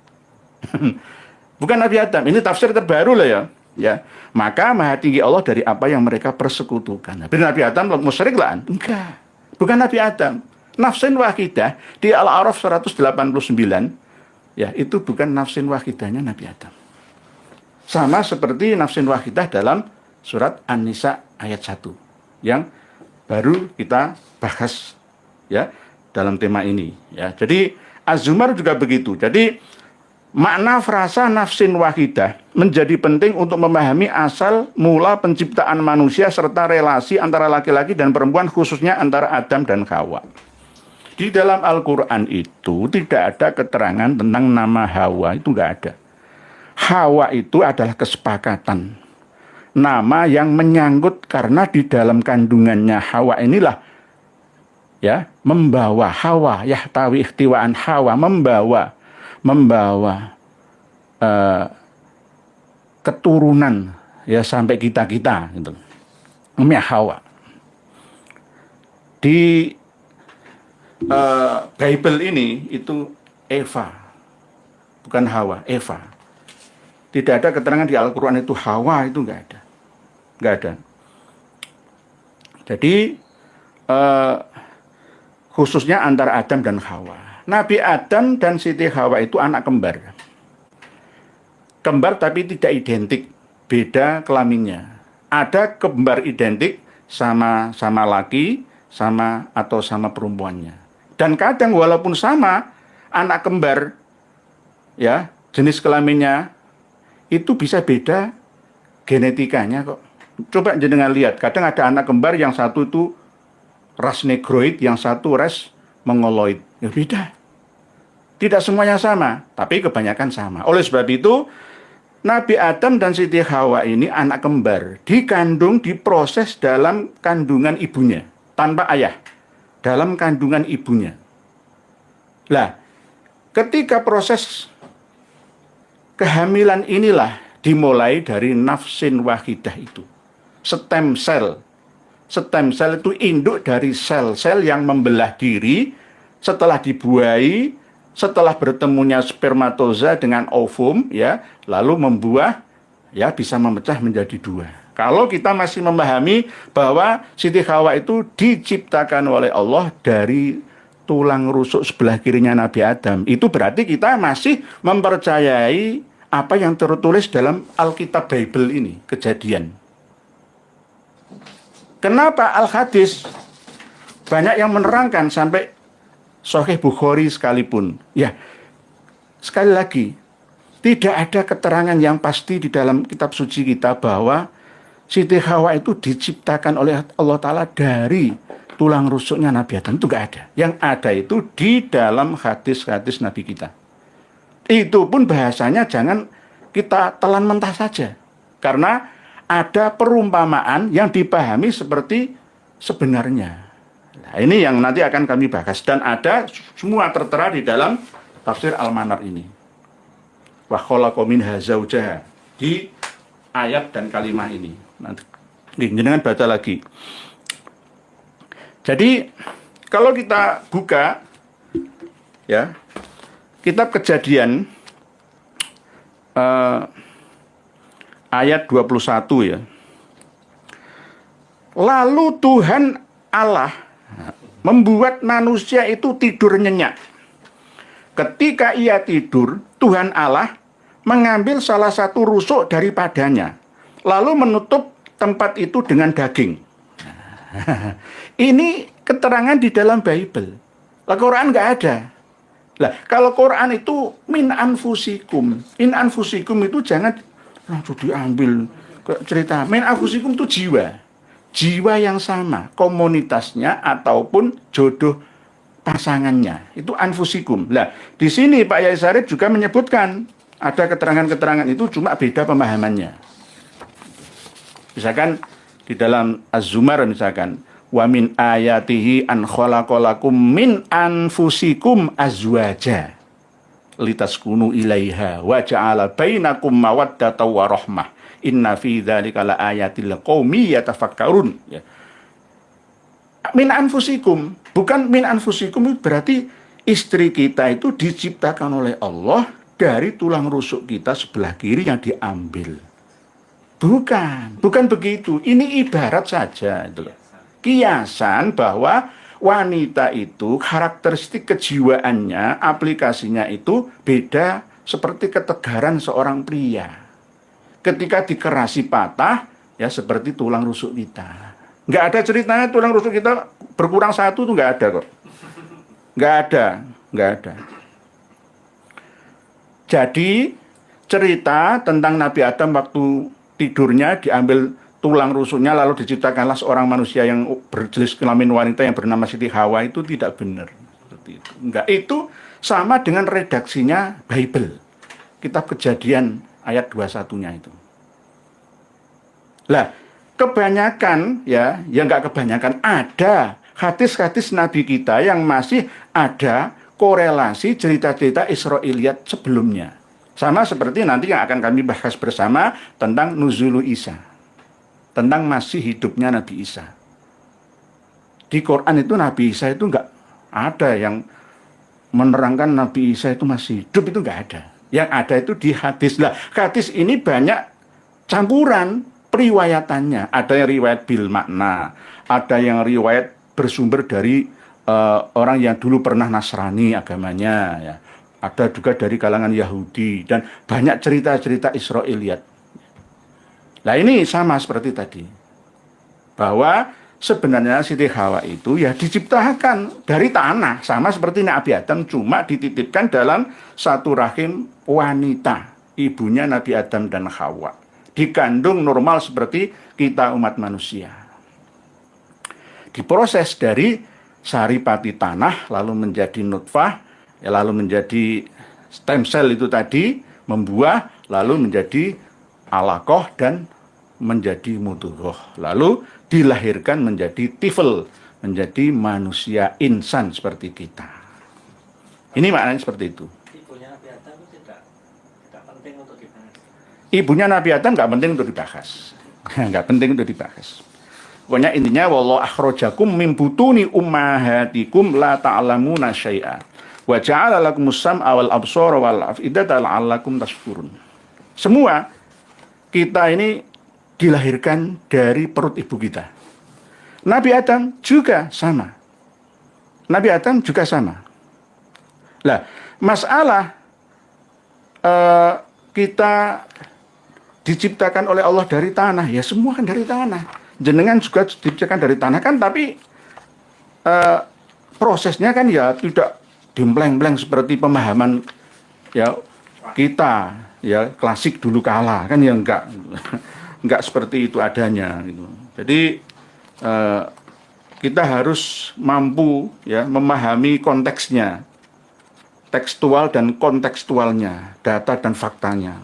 Bukan Nabi Adam. Ini tafsir terbaru lah ya. Ya. Maka maha tinggi Allah dari apa yang mereka persekutukan. Berarti Nabi Adam musyrik lah? Enggak. Bukan Nabi Adam. Nafsin wahidah di Al-A'raf 189, ya, itu bukan nafsin wahidahnya Nabi Adam. Sama seperti nafsin wahidah dalam surat An-Nisa ayat 1 yang baru kita bahas, ya, dalam tema ini, ya. Jadi Az-Zumar juga begitu. Jadi makna frasa nafsin wahidah menjadi penting untuk memahami asal mula penciptaan manusia serta relasi antara laki-laki dan perempuan, khususnya antara Adam dan Hawa. Di dalam Al-Quran itu tidak ada keterangan tentang nama Hawa, itu nggak ada. Hawa itu adalah kesepakatan, nama yang menyangkut karena di dalam kandungannya Hawa inilah, ya, membawa Hawa, yahtawi ikhtiwaan Hawa, membawa keturunan, ya, sampai kita gitu. Namanya Hawa. Di Bible ini itu Eva, bukan Hawa, Eva. Tidak ada keterangan di Al-Quran itu Hawa, itu nggak ada. Nggak ada. Jadi khususnya antara Adam dan Hawa. Nabi Adam dan Siti Hawa itu anak kembar. Kembar tapi tidak identik, beda kelaminnya. Ada kembar identik sama laki, sama atau sama perempuannya. Dan kadang walaupun sama anak kembar, ya, jenis kelaminnya itu bisa beda genetikanya kok. Coba jenengan lihat, kadang ada anak kembar yang satu itu ras negroid, yang satu ras mongoloid. Ya beda. Tidak semuanya sama, tapi kebanyakan sama. Oleh sebab itu, Nabi Adam dan Siti Hawa ini anak kembar, dikandung, diproses dalam kandungan ibunya, tanpa ayah, dalam kandungan ibunya. Lah, ketika proses kehamilan inilah dimulai dari nafsin wahidah itu. Stem cell. Stem cell itu induk dari sel-sel yang membelah diri setelah dibuahi, setelah bertemunya spermatoza dengan ovum, ya, lalu membuah, ya, bisa memecah menjadi dua. Kalau kita masih memahami bahwa Siti Hawa itu diciptakan oleh Allah dari tulang rusuk sebelah kirinya Nabi Adam, itu berarti kita masih mempercayai apa yang tertulis dalam Alkitab Bible ini, Kejadian. Kenapa Al-Hadis Banyak yang menerangkan sampai Sahih Bukhari sekalipun. Ya, sekali lagi, tidak ada keterangan yang pasti di dalam kitab suci kita bahwa Siti Hawa itu diciptakan oleh Allah Ta'ala dari tulang rusuknya Nabi Adam. Itu nggak ada. Yang ada itu di dalam hadis-hadis Nabi kita. Itu pun bahasanya jangan kita telan mentah saja. Karena ada perumpamaan yang dipahami seperti sebenarnya. Nah, ini yang nanti akan kami bahas. Dan ada semua tertera di dalam tafsir Al-Manar ini. Wa khalaqa minha zaujaha. Di ayat dan kalimat ini. Nanti jangan baca lagi. Jadi kalau kita buka ya kitab Kejadian ayat 21 ya. Lalu Tuhan Allah membuat manusia itu tidur nyenyak. Ketika ia tidur, Tuhan Allah mengambil salah satu rusuk daripadanya, lalu menutup tempat itu dengan daging. Ini keterangan di dalam Bible. Lah Quran nggak ada. Lah kalau Quran itu min anfusikum. In anfusikum itu jangan langsung diambil cerita. Min anfusikum itu jiwa. Jiwa yang sama, komunitasnya ataupun jodoh pasangannya. Itu anfusikum. Lah, di sini Pak Yai Sarip juga menyebutkan ada keterangan-keterangan itu cuma beda pemahamannya. Misalkan di dalam Az-Zumar misalkan wa min ayatihi an khalaqalakum min anfusikum azwaja litaskunu ilaiha wa ja'ala bainakum mawaddatan wa rahmah. Inna fi dzalika laayatil liqaumi yatafakkarun. Ya. Min anfusikum, bukan min anfusikum itu berarti istri kita itu diciptakan oleh Allah dari tulang rusuk kita sebelah kiri yang diambil. Bukan begitu. Ini ibarat saja itu. Kiasan bahwa wanita itu karakteristik kejiwaannya, aplikasinya itu beda seperti ketegaran seorang pria. Ketika dikerasi patah, ya seperti tulang rusuk kita. Nggak ada ceritanya tulang rusuk kita berkurang satu tuh nggak ada kok. Nggak ada. Jadi cerita tentang Nabi Adam waktu tidurnya diambil tulang rusuknya lalu diciptakanlah seorang manusia yang berjenis kelamin wanita yang bernama Siti Hawa itu tidak benar. Seperti itu. Enggak, itu sama dengan redaksinya Bible. Kitab Kejadian ayat 21-nya itu. Lah, kebanyakan ya enggak kebanyakan, ada hadis-hadis Nabi kita yang masih ada korelasi cerita-cerita Israiliyat sebelumnya. Sama seperti nanti yang akan kami bahas bersama tentang Nuzulu Isa. Tentang masih hidupnya Nabi Isa. Di Quran itu Nabi Isa itu enggak ada yang menerangkan Nabi Isa itu masih hidup, itu enggak ada. Yang ada itu di hadis. Lah, hadis ini banyak campuran periwayatannya. Ada yang riwayat bil makna, ada yang riwayat bersumber dari orang yang dulu pernah Nasrani agamanya, ya. Ada juga dari kalangan Yahudi dan banyak cerita-cerita Israiliyat. Nah ini sama seperti tadi, bahwa sebenarnya Siti Hawa itu ya diciptakan dari tanah, sama seperti Nabi Adam, cuma dititipkan dalam satu rahim wanita, ibunya Nabi Adam dan Hawa, dikandung normal seperti kita umat manusia. Diproses dari saripati tanah lalu menjadi nutfah, ya, lalu menjadi stem cell itu tadi, membuah, lalu menjadi alaqah dan menjadi mudghah, lalu dilahirkan menjadi tifl, menjadi manusia insan seperti kita. Ini maknanya seperti itu. Ibunya Nabi Adam tidak penting untuk dibahas. Ibunya Nabi Adam nggak penting untuk dibahas. Nggak penting untuk dibahas. Pokoknya intinya wallahu akhrajakum min butuni ummahatikum la ta'lamuna syai'a wa ja'ala lakumus sam'a wal absara wal af'idata la'allakum tashkurun. Semua kita ini dilahirkan dari perut ibu kita. Nabi Adam juga sama. Nabi Adam juga sama. Lah, masalah kita diciptakan oleh Allah dari tanah, ya semua kan dari tanah. Jenengan juga diciptakan dari tanah kan, tapi prosesnya kan ya tidak dimpleng-pleng seperti pemahaman ya kita ya klasik dulu kala kan ya enggak seperti itu adanya gitu. Jadi kita harus mampu ya memahami konteksnya, tekstual dan kontekstualnya, data dan faktanya.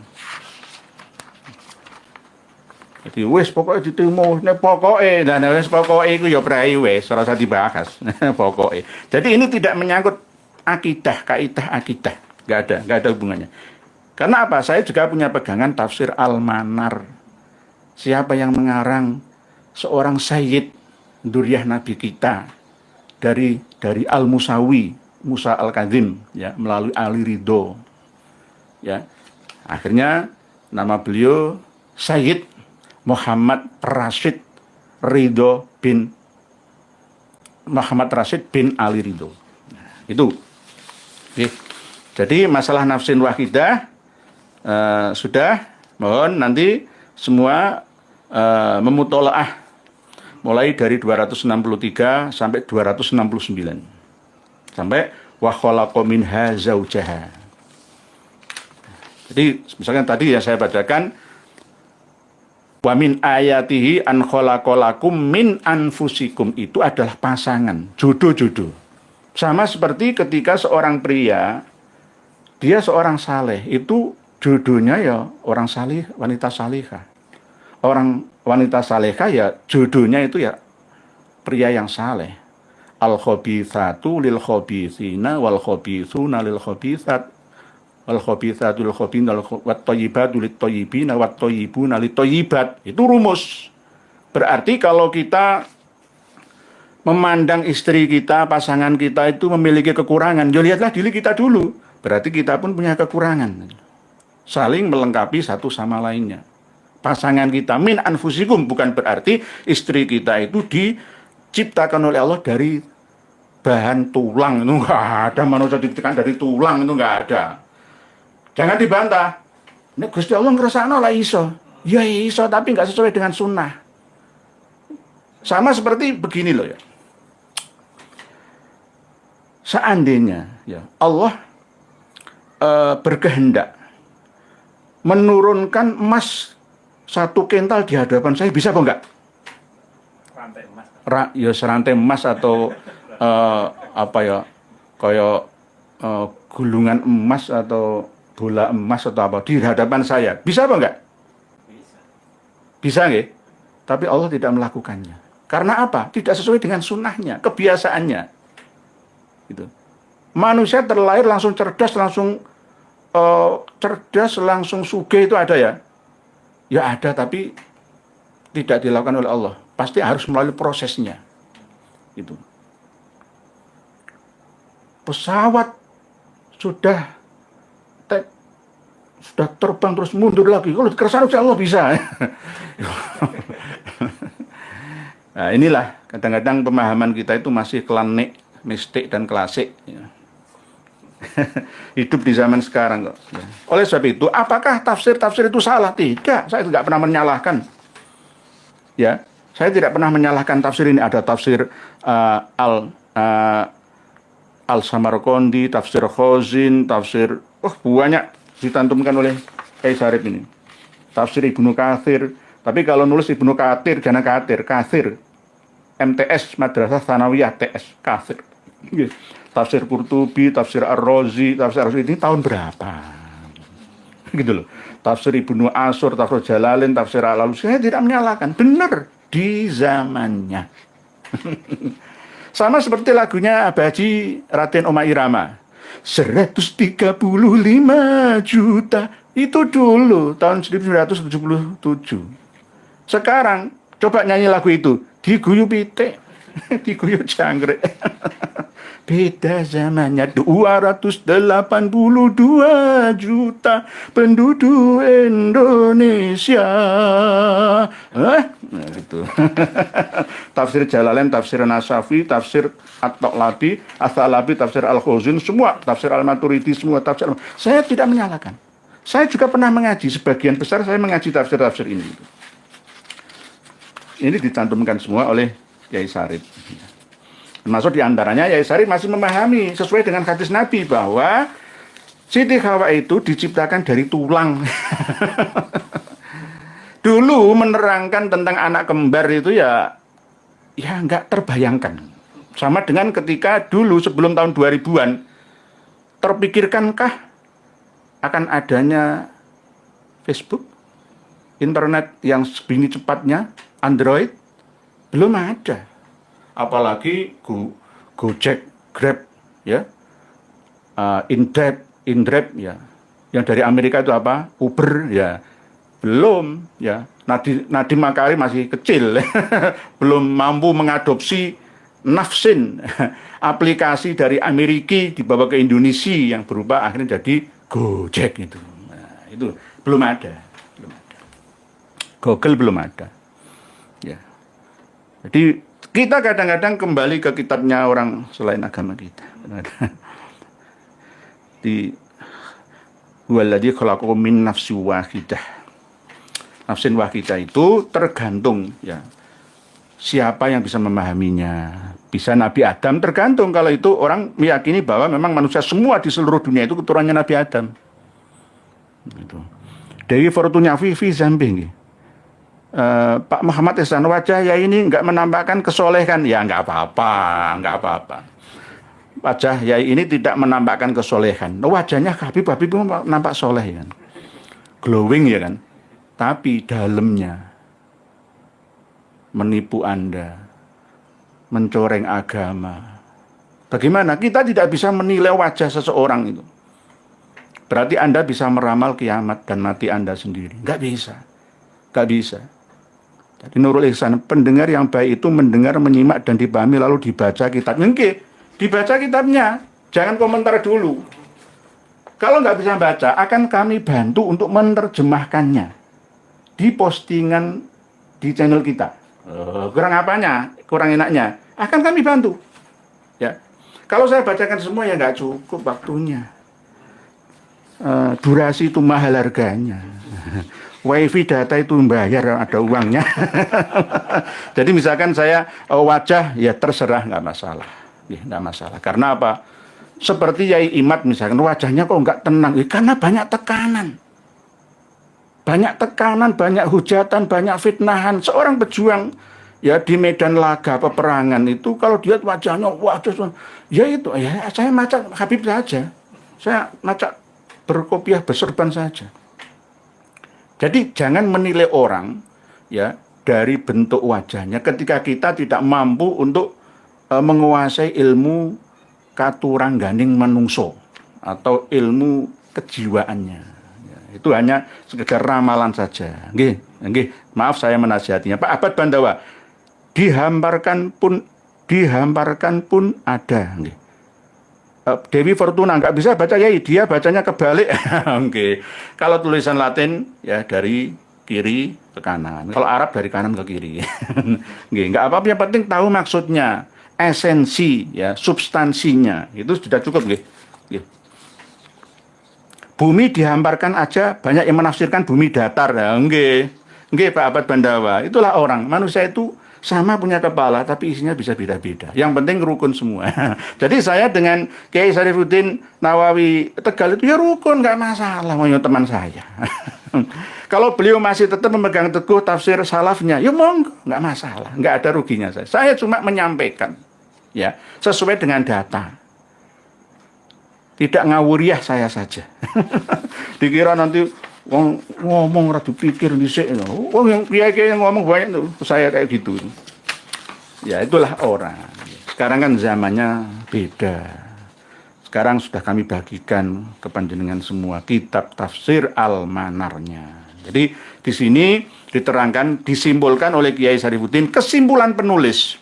Jadi wis pokoknya diterima, pokoknya dan wis pokoknya itu ya prai wis ora usah dibahas. Pokoknya. Jadi ini tidak menyangkut kaidah akidah, enggak ada hubungannya. Karena apa? Saya juga punya pegangan tafsir Al-Manar. Siapa yang mengarang? Seorang sayyid Duriyah Nabi kita dari Al-Musawi, Musa Al-Kadzim ya, melalui Ali Ridho. Ya. Akhirnya nama beliau Sayyid Muhammad Rashid Ridho bin Muhammad Rashid bin Ali Ridho. Itu. Oke. Jadi masalah nafsin wahidah sudah, mohon nanti semua memutolaah mulai dari 263 sampai 269 sampai wa khalaqa minha zaujaha. Jadi misalkan tadi yang saya bacakan wa min ayatihi an khalaqalakum min anfusikum, itu adalah pasangan, jodoh-jodoh. Sama seperti ketika seorang pria dia seorang saleh, itu jodohnya ya orang salih, wanita salihah. Orang wanita salihah ya jodohnya itu ya pria yang saleh. Al khabithatu lil khabithina wal khabithuna lil khabithat wal khabithatu lil khabithina wat thayyibatu lit thayyibina wat thayyibuna lit thayyibat. Itu rumus. Berarti kalau kita memandang istri kita, pasangan kita itu memiliki kekurangan, ya lihatlah diri kita dulu. Berarti kita pun punya kekurangan. Saling melengkapi satu sama lainnya. Pasangan kita min anfusikum bukan berarti istri kita itu diciptakan oleh Allah dari bahan tulang. Itu enggak ada manusia diciptakan dari tulang, itu enggak ada. Jangan dibantah. Nek Gusti Allah ngrasakno lah iso. Ya iso tapi enggak sesuai dengan sunnah. Sama seperti begini loh ya. Seandainya ya Allah berkehendak menurunkan emas 1 kintal di hadapan saya, bisa apa enggak? Rantai emas. Ya serantai emas atau apa ya, kayak gulungan emas atau bola emas atau apa di hadapan saya, bisa apa enggak? Bisa nggih? Tapi Allah tidak melakukannya. Karena apa? Tidak sesuai dengan sunnahnya, kebiasaannya. Gitu. Manusia terlahir langsung cerdas, langsung sugih itu ada ya? Ya ada, tapi tidak dilakukan oleh Allah. Pasti harus melalui prosesnya. Gitu. Pesawat sudah terbang terus mundur lagi. Kalau keresahan Allah bisa. Nah, inilah kadang-kadang pemahaman kita itu masih klinik, mistik dan klasik. Ya. Hidup di zaman sekarang kok. Ya. Oleh sebab itu, apakah tafsir-tafsir itu salah? Tidak, saya tidak pernah menyalahkan. Ya, saya tidak pernah menyalahkan tafsir ini. Ada tafsir Al-Samarqandi, tafsir Khazin, tafsir banyak ditantumkan oleh Kiai Sarip ini. Tafsir Ibnu Katsir. Tapi kalau nulis Ibnu Katsir jangan Katsir. MTS Madrasah Tsanawiyah TS Katsir. Tafsir Qurtubi, tafsir Ar-Razi, ini tahun berapa? Gitu loh. Tafsir Ibnu Ashur, tafsir Jalalain, tafsir Al-Alusi, saya tidak menyalahkan. Benar di zamannya. Sama seperti lagunya Abaji Raden Oma Irama. 135 juta. Itu dulu tahun 1977. Sekarang coba nyanyi lagu itu, diguyu pitik, diguyu jangkrik. Beda zamannya. 282 juta penduduk Indonesia. Nah, gitu. Tafsir Jalalain, tafsir Nasafi, tafsir At-Taqlabi, Ats-Tsalabi, tafsir Al-Khazin, semua tafsir Al-Maturidi, semua tafsir. Saya tidak menyalahkan. Saya juga pernah mengaji, sebagian besar saya mengaji tafsir-tafsir ini. Ini dicantumkan semua oleh Kiai Sarip. Termasuk diantaranya Yai Sarif masih memahami sesuai dengan hadis Nabi bahwa Siti Hawa itu diciptakan dari tulang. Dulu menerangkan tentang anak kembar itu ya nggak terbayangkan. Sama dengan ketika dulu sebelum tahun 2000-an, terpikirkankah akan adanya Facebook, internet yang segini cepatnya, Android? Belum ada. Apalagi Gojek, Grab, ya, Indrab, ya, yang dari Amerika itu apa? Uber, ya, belum, ya. Nadiem Makarim masih kecil, belum mampu mengadopsi Nafsin, aplikasi dari Amerika dibawa ke Indonesia yang berubah akhirnya jadi Gojek itu. Nah, itu belum ada. Google belum ada. Ya. Jadi kita kadang-kadang kembali ke kitabnya orang selain agama kita. Di waladhi khalaqakum min nafsin wahidah. Nafsin wahidah itu tergantung ya siapa yang bisa memahaminya. Bisa Nabi Adam, tergantung kalau itu orang meyakini bahwa memang manusia semua di seluruh dunia itu keturunannya Nabi Adam. Gitu. Dewi Fortunya Vivi Zambing. Pak Muhammad Ihsan, wajah ya ini nggak menampakkan kesolehan. Ya nggak apa-apa. Wajah ya ini tidak menampakkan kesolehan. Wajahnya Habib nampak soleh kan, glowing ya kan. Tapi dalamnya menipu Anda, mencoreng agama. Bagaimana? Kita tidak bisa menilai wajah seseorang itu. Berarti Anda bisa meramal kiamat dan mati Anda sendiri. Nggak bisa. Jadi Nurul Ihsan, pendengar yang baik itu mendengar, menyimak, dan dipahami lalu dibaca kitabnya. Oke, dibaca kitabnya, jangan komentar dulu. Kalau nggak bisa baca, akan kami bantu untuk menerjemahkannya di postingan di channel kita. Kurang apanya? Kurang enaknya? Akan kami bantu. Ya, kalau saya bacakan semua ya nggak cukup waktunya. Durasi itu mahal harganya. WiFi data itu bayar, ada uangnya. Jadi misalkan saya wajah, ya terserah, nggak masalah. Ya, nggak masalah. Karena apa? Seperti Yai Imad misalkan, wajahnya kok nggak tenang. Ya, karena banyak tekanan. Banyak hujatan, banyak fitnahan. Seorang pejuang ya di medan laga peperangan itu, kalau dia wajahnya, ya itu, ya saya macam Habib saja. Saya macam berkopiah berserban saja. Jadi jangan menilai orang ya dari bentuk wajahnya ketika kita tidak mampu untuk menguasai ilmu katurangganing manungso atau ilmu kejiwaannya. Ya, itu hanya sekedar ramalan saja. Nggih, maaf saya menasihatinya. Pak Abad Bandawa, dihamparkan pun ada. Nggih. Dewi Fortuna nggak bisa baca ya, dia bacanya kebalik. Oke. Kalau tulisan Latin ya dari kiri ke kanan. Kalau Arab dari kanan ke kiri. Nggak apa-apa, yang penting tahu maksudnya, esensi ya, substansinya. Itu sudah cukup nggih. Bumi dihamparkan aja, banyak yang menafsirkan bumi datar. Ya, nggih Pak Abad Bandawa. Itulah orang, manusia itu sama punya kepala, tapi isinya bisa beda-beda. Yang penting rukun semua. Jadi saya dengan Kiai Syarifuddin Nawawi Tegal itu ya rukun, nggak masalah, mau teman saya. Kalau beliau masih tetap memegang teguh tafsir salafnya, ya monggo, nggak masalah, nggak ada ruginya saya. Saya cuma menyampaikan, ya sesuai dengan data. Tidak ngawuriah saya saja. Dikira nanti ngomong rada pikir dhisik. Yang kiai-kiai yang ngomong banyak tuh, saya kayak gitu. Ya itulah orang. Sekarang kan zamannya beda. Sekarang sudah kami bagikan ke panjenengan semua kitab tafsir Al-Manarnya. Jadi di sini diterangkan, disimpulkan oleh Kiai Syarifuddin kesimpulan penulis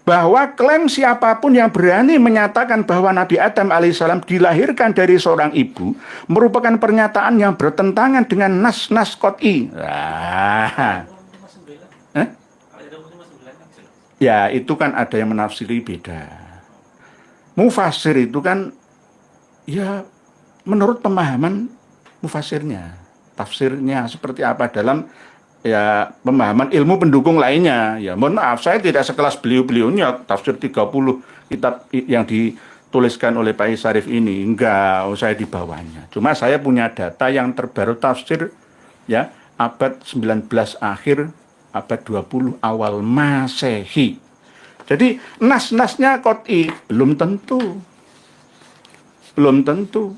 bahwa klaim siapapun yang berani menyatakan bahwa Nabi Adam alaihissalam dilahirkan dari seorang ibu merupakan pernyataan yang bertentangan dengan nas-nas qot'i. Ya itu kan ada yang menafsiri beda. Mufasir itu kan ya menurut pemahaman mufasirnya, tafsirnya seperti apa dalam ya pemahaman ilmu pendukung lainnya. Ya mohon maaf, saya tidak sekelas beliau-beliaunya tafsir 30 kitab yang dituliskan oleh Pak Syarif ini. Enggak, saya di bawahnya. Cuma saya punya data yang terbaru tafsir ya abad 19 akhir, abad 20 awal Masehi. Jadi nas-nasnya qot'i belum tentu. Belum tentu.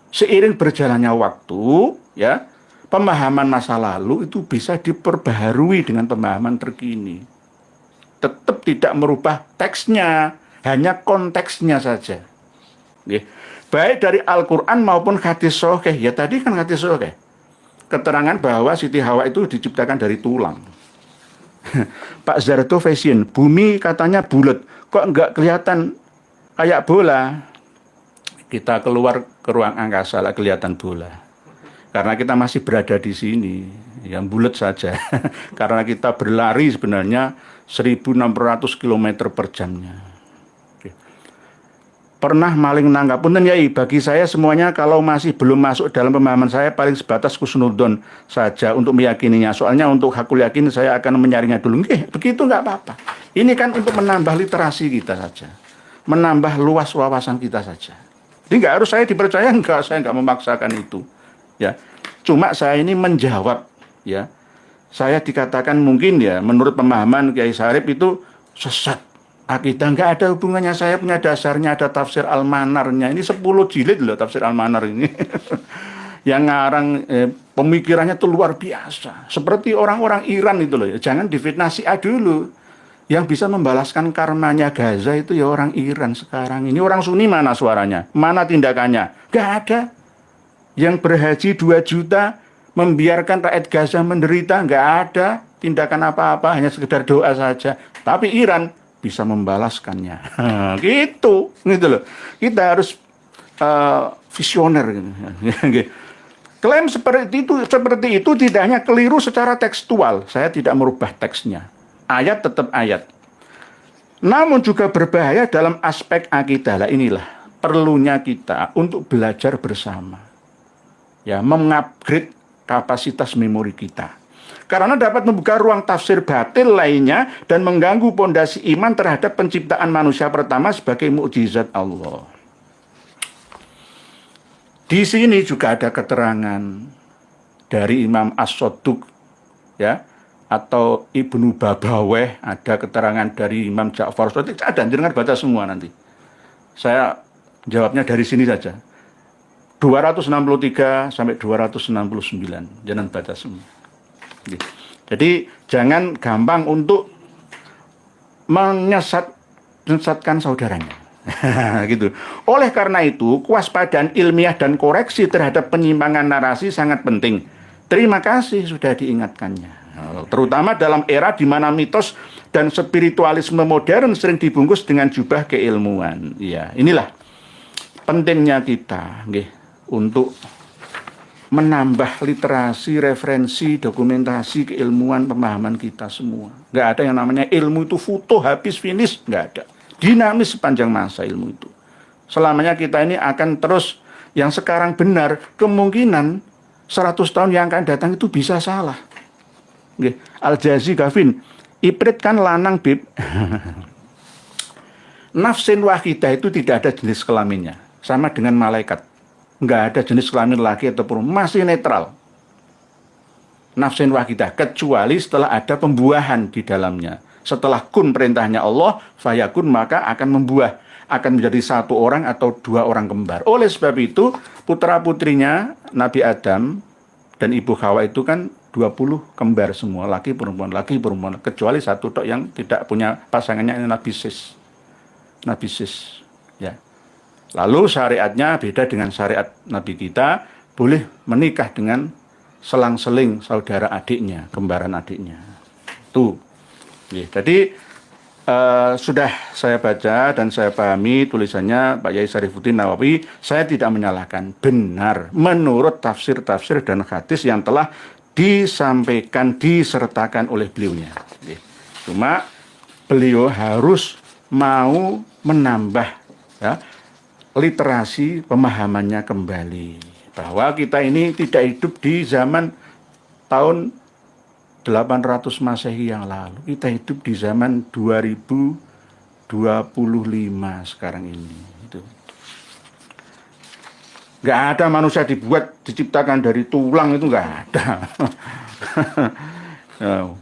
Seiring berjalannya waktu, ya, pemahaman masa lalu itu bisa diperbaharui dengan pemahaman terkini. Tetap tidak merubah teksnya, hanya konteksnya saja. Baik dari Al-Quran maupun hadis sahih. Ya tadi kan hadis sahih. Keterangan bahwa Siti Hawa itu diciptakan dari tulang. Pak Zarto fashion, bumi katanya bulat, kok enggak kelihatan kayak bola? Kita keluar ke ruang angkasa lah kelihatan bola. Karena kita masih berada di sini, yang bulat saja. Karena kita berlari sebenarnya 1.600 km per jamnya. Pernah maling nangkap, punten yai, bagi saya semuanya kalau masih belum masuk dalam pemahaman saya paling sebatas kusnudon saja untuk meyakininya. Soalnya untuk hakul yakin saya akan menyaringnya dulu. Begitu nggak apa-apa. Ini kan untuk menambah literasi kita saja, menambah luas wawasan kita saja. Jadi nggak harus saya dipercaya, enggak, saya nggak memaksakan itu. Ya, cuma saya ini menjawab. Ya, saya dikatakan mungkin ya menurut pemahaman Kiai Syarif itu sesat. Akidah nggak ada hubungannya, saya punya dasarnya, ada tafsir Al-Manarnya. Ini 10 jilid loh tafsir Al-Manar ini. Yang ngarang pemikirannya itu luar biasa. Seperti orang-orang Iran itu loh. Jangan difitnah Syiah dulu. Yang bisa membalaskan karmanya Gaza itu ya orang Iran sekarang. Ini orang Sunni mana suaranya? Mana tindakannya? Nggak ada. Yang berhaji 2 juta membiarkan rakyat Gaza menderita, nggak ada tindakan apa-apa, hanya sekedar doa saja. Tapi Iran bisa membalaskannya. Gitu loh. Kita harus visioner gitu. Klaim seperti itu tidak hanya keliru secara tekstual. Saya tidak merubah teksnya. Ayat tetap ayat. Namun juga berbahaya dalam aspek akidah. Lah inilah perlunya kita untuk belajar bersama. Ya, mengupgrade kapasitas memori kita. Karena dapat membuka ruang tafsir batil lainnya dan mengganggu pondasi iman terhadap penciptaan manusia pertama sebagai mukjizat Allah. Di sini juga ada keterangan dari Imam As-Soduk, ya, atau Ibnu Babaweh, ada keterangan dari Imam Ja'far Shadiq. Ada, jangan baca semua nanti. Saya jawabnya dari sini saja. 263 sampai 269, jangan baca semua. Jadi jangan gampang untuk menyesatkan saudaranya. Gitu. Oleh karena itu, kewaspadaan ilmiah dan koreksi terhadap penyimpangan narasi sangat penting. Terima kasih sudah diingatkannya. Terutama dalam era di mana mitos dan spiritualisme modern sering dibungkus dengan jubah keilmuan. Ya, inilah pentingnya kita untuk menambah literasi, referensi, dokumentasi, keilmuan, pemahaman kita semua. Nggak ada yang namanya ilmu itu futuh, habis, finish. Nggak ada. Dinamis sepanjang masa ilmu itu. Selamanya kita ini akan terus, yang sekarang benar, kemungkinan 100 tahun yang akan datang itu bisa salah. Al-Jazi Gavin, Iprit kan lanang bib. Nafsin wahidah itu tidak ada jenis kelaminnya. Sama dengan malaikat. Nggak ada jenis kelamin laki atau perempuan, masih netral. Nafsin wahidah, kecuali setelah ada pembuahan di dalamnya. Setelah kun perintahnya Allah, fayakun, maka akan membuah, akan menjadi 1 orang atau 2 orang kembar. Oleh sebab itu, putra-putrinya Nabi Adam dan Ibu Hawa itu kan 20 kembar semua, laki perempuan, kecuali 1 tok yang tidak punya pasangannya, ini Nabi Sis. Nabi Sis, ya. Lalu syariatnya beda dengan syariat Nabi kita, boleh menikah dengan selang-seling saudara adiknya, kembaran adiknya. Tuh. Jadi sudah saya baca dan saya pahami tulisannya Pak Yai Syarifuddin Nawawi. Saya tidak menyalahkan, benar menurut tafsir-tafsir dan hadis yang telah disampaikan, disertakan oleh beliaunya. Cuma beliau harus mau menambah, ya, literasi pemahamannya kembali, bahwa kita ini tidak hidup di zaman tahun 800 Masehi yang lalu. Kita hidup di zaman 2025 sekarang ini. Itu. Nggak ada manusia diciptakan dari tulang, itu nggak ada.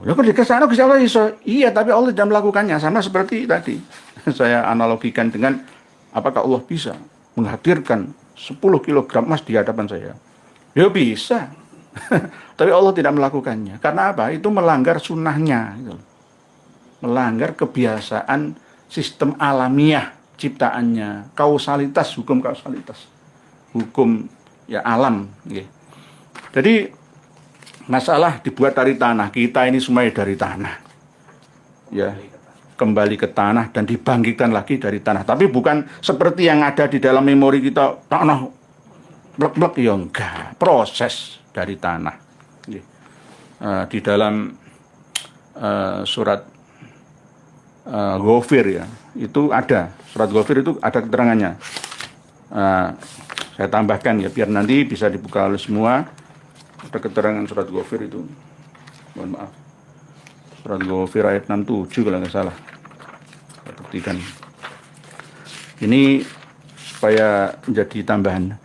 Ya kok dikesana Gusti Allah iso? Iya, tapi Allah tidak melakukannya. Sama seperti tadi. Saya analogikan dengan apakah Allah bisa menghadirkan 10 kilogram emas di hadapan saya? Ya bisa. Tapi Allah tidak melakukannya. Karena apa? Itu melanggar sunnahnya. Gitu. Melanggar kebiasaan sistem alamiah ciptaannya. Kausalitas, hukum kausalitas. Hukum ya alam. Gitu. Jadi masalah dibuat dari tanah. Kita ini semuanya dari tanah. Ya, kembali ke tanah dan dibangkitkan lagi dari tanah. Tapi bukan seperti yang ada di dalam memori kita, tanah blek-blek, ya enggak. Proses dari tanah. Di dalam surat Ghafir ya, itu ada. Surat Ghafir itu ada keterangannya. Saya tambahkan ya, biar nanti bisa dibuka oleh semua. Ada keterangan surat Ghafir itu. Mohon maaf. Surat Ghafir ayat 67 kalau nggak salah. Saya buktikan. Ini supaya menjadi tambahan.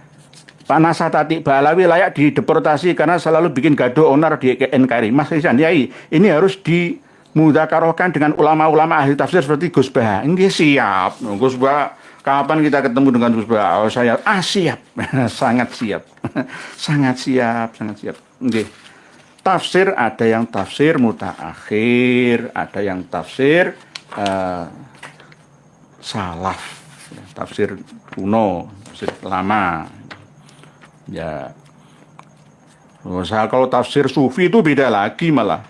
Pak Nasatati Balawi layak dideportasi karena selalu bikin gaduh onar di NKRI. Mas Isan, ya ini harus dimudzakarahkan dengan ulama-ulama ahli tafsir seperti Gus Bah. Ini siap. Gus Bah, kapan kita ketemu dengan Gus Bah? Oh, saya siap. Sangat siap. Sangat siap. Oke. Tafsir ada yang tafsir mutaakhir, ada yang tafsir salaf, tafsir kuno, tafsir lama. Ya, kalau tafsir sufi itu beda lagi malah.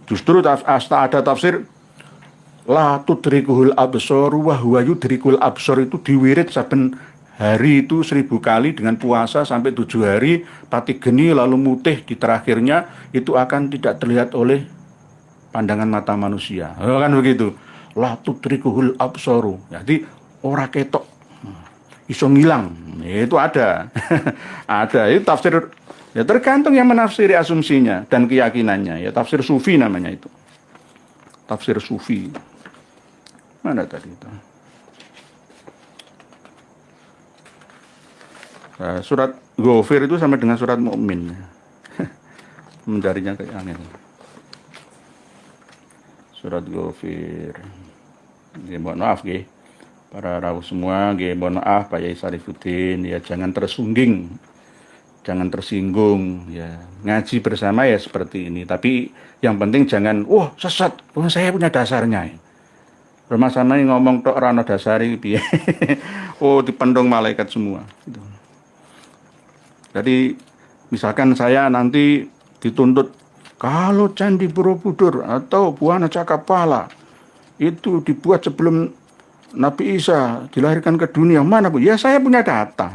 Justru ada tafsir la tudrikuhul absor wa huwa yudrikul absor, itu diwirid saben hari itu 1000 kali dengan puasa sampai 7 hari, pati geni lalu mutih di terakhirnya, itu akan tidak terlihat oleh pandangan mata manusia. Kan begitu. La tudrikuhul absoru. Jadi ora ketok, iso ngilang. Itu ada. Ada. Itu tafsir, ya tergantung yang menafsiri asumsinya dan keyakinannya. Ya tafsir sufi namanya itu. Tafsir sufi. Mana tadi itu? Surat Ghafir itu sama dengan surat Mukmin. Mencarinya kayak angin. Surat Ghafir. Ya, mohon maaf nggih. Para rawuh semua, nggih mohon maaf Pak Yai Sarifuddin, ya jangan tersungging. Jangan tersinggung ya. Ngaji bersama ya seperti ini, tapi yang penting jangan sesat. Saya punya dasarnya. Rumah sana yang ngomong tok ora ana dasari piye. Dipendung malaikat semua gitu. Jadi misalkan saya nanti dituntut, kalau Candi Borobudur atau Buana Cakapala itu dibuat sebelum Nabi Isa dilahirkan ke dunia, mana Bu? Ya saya punya data.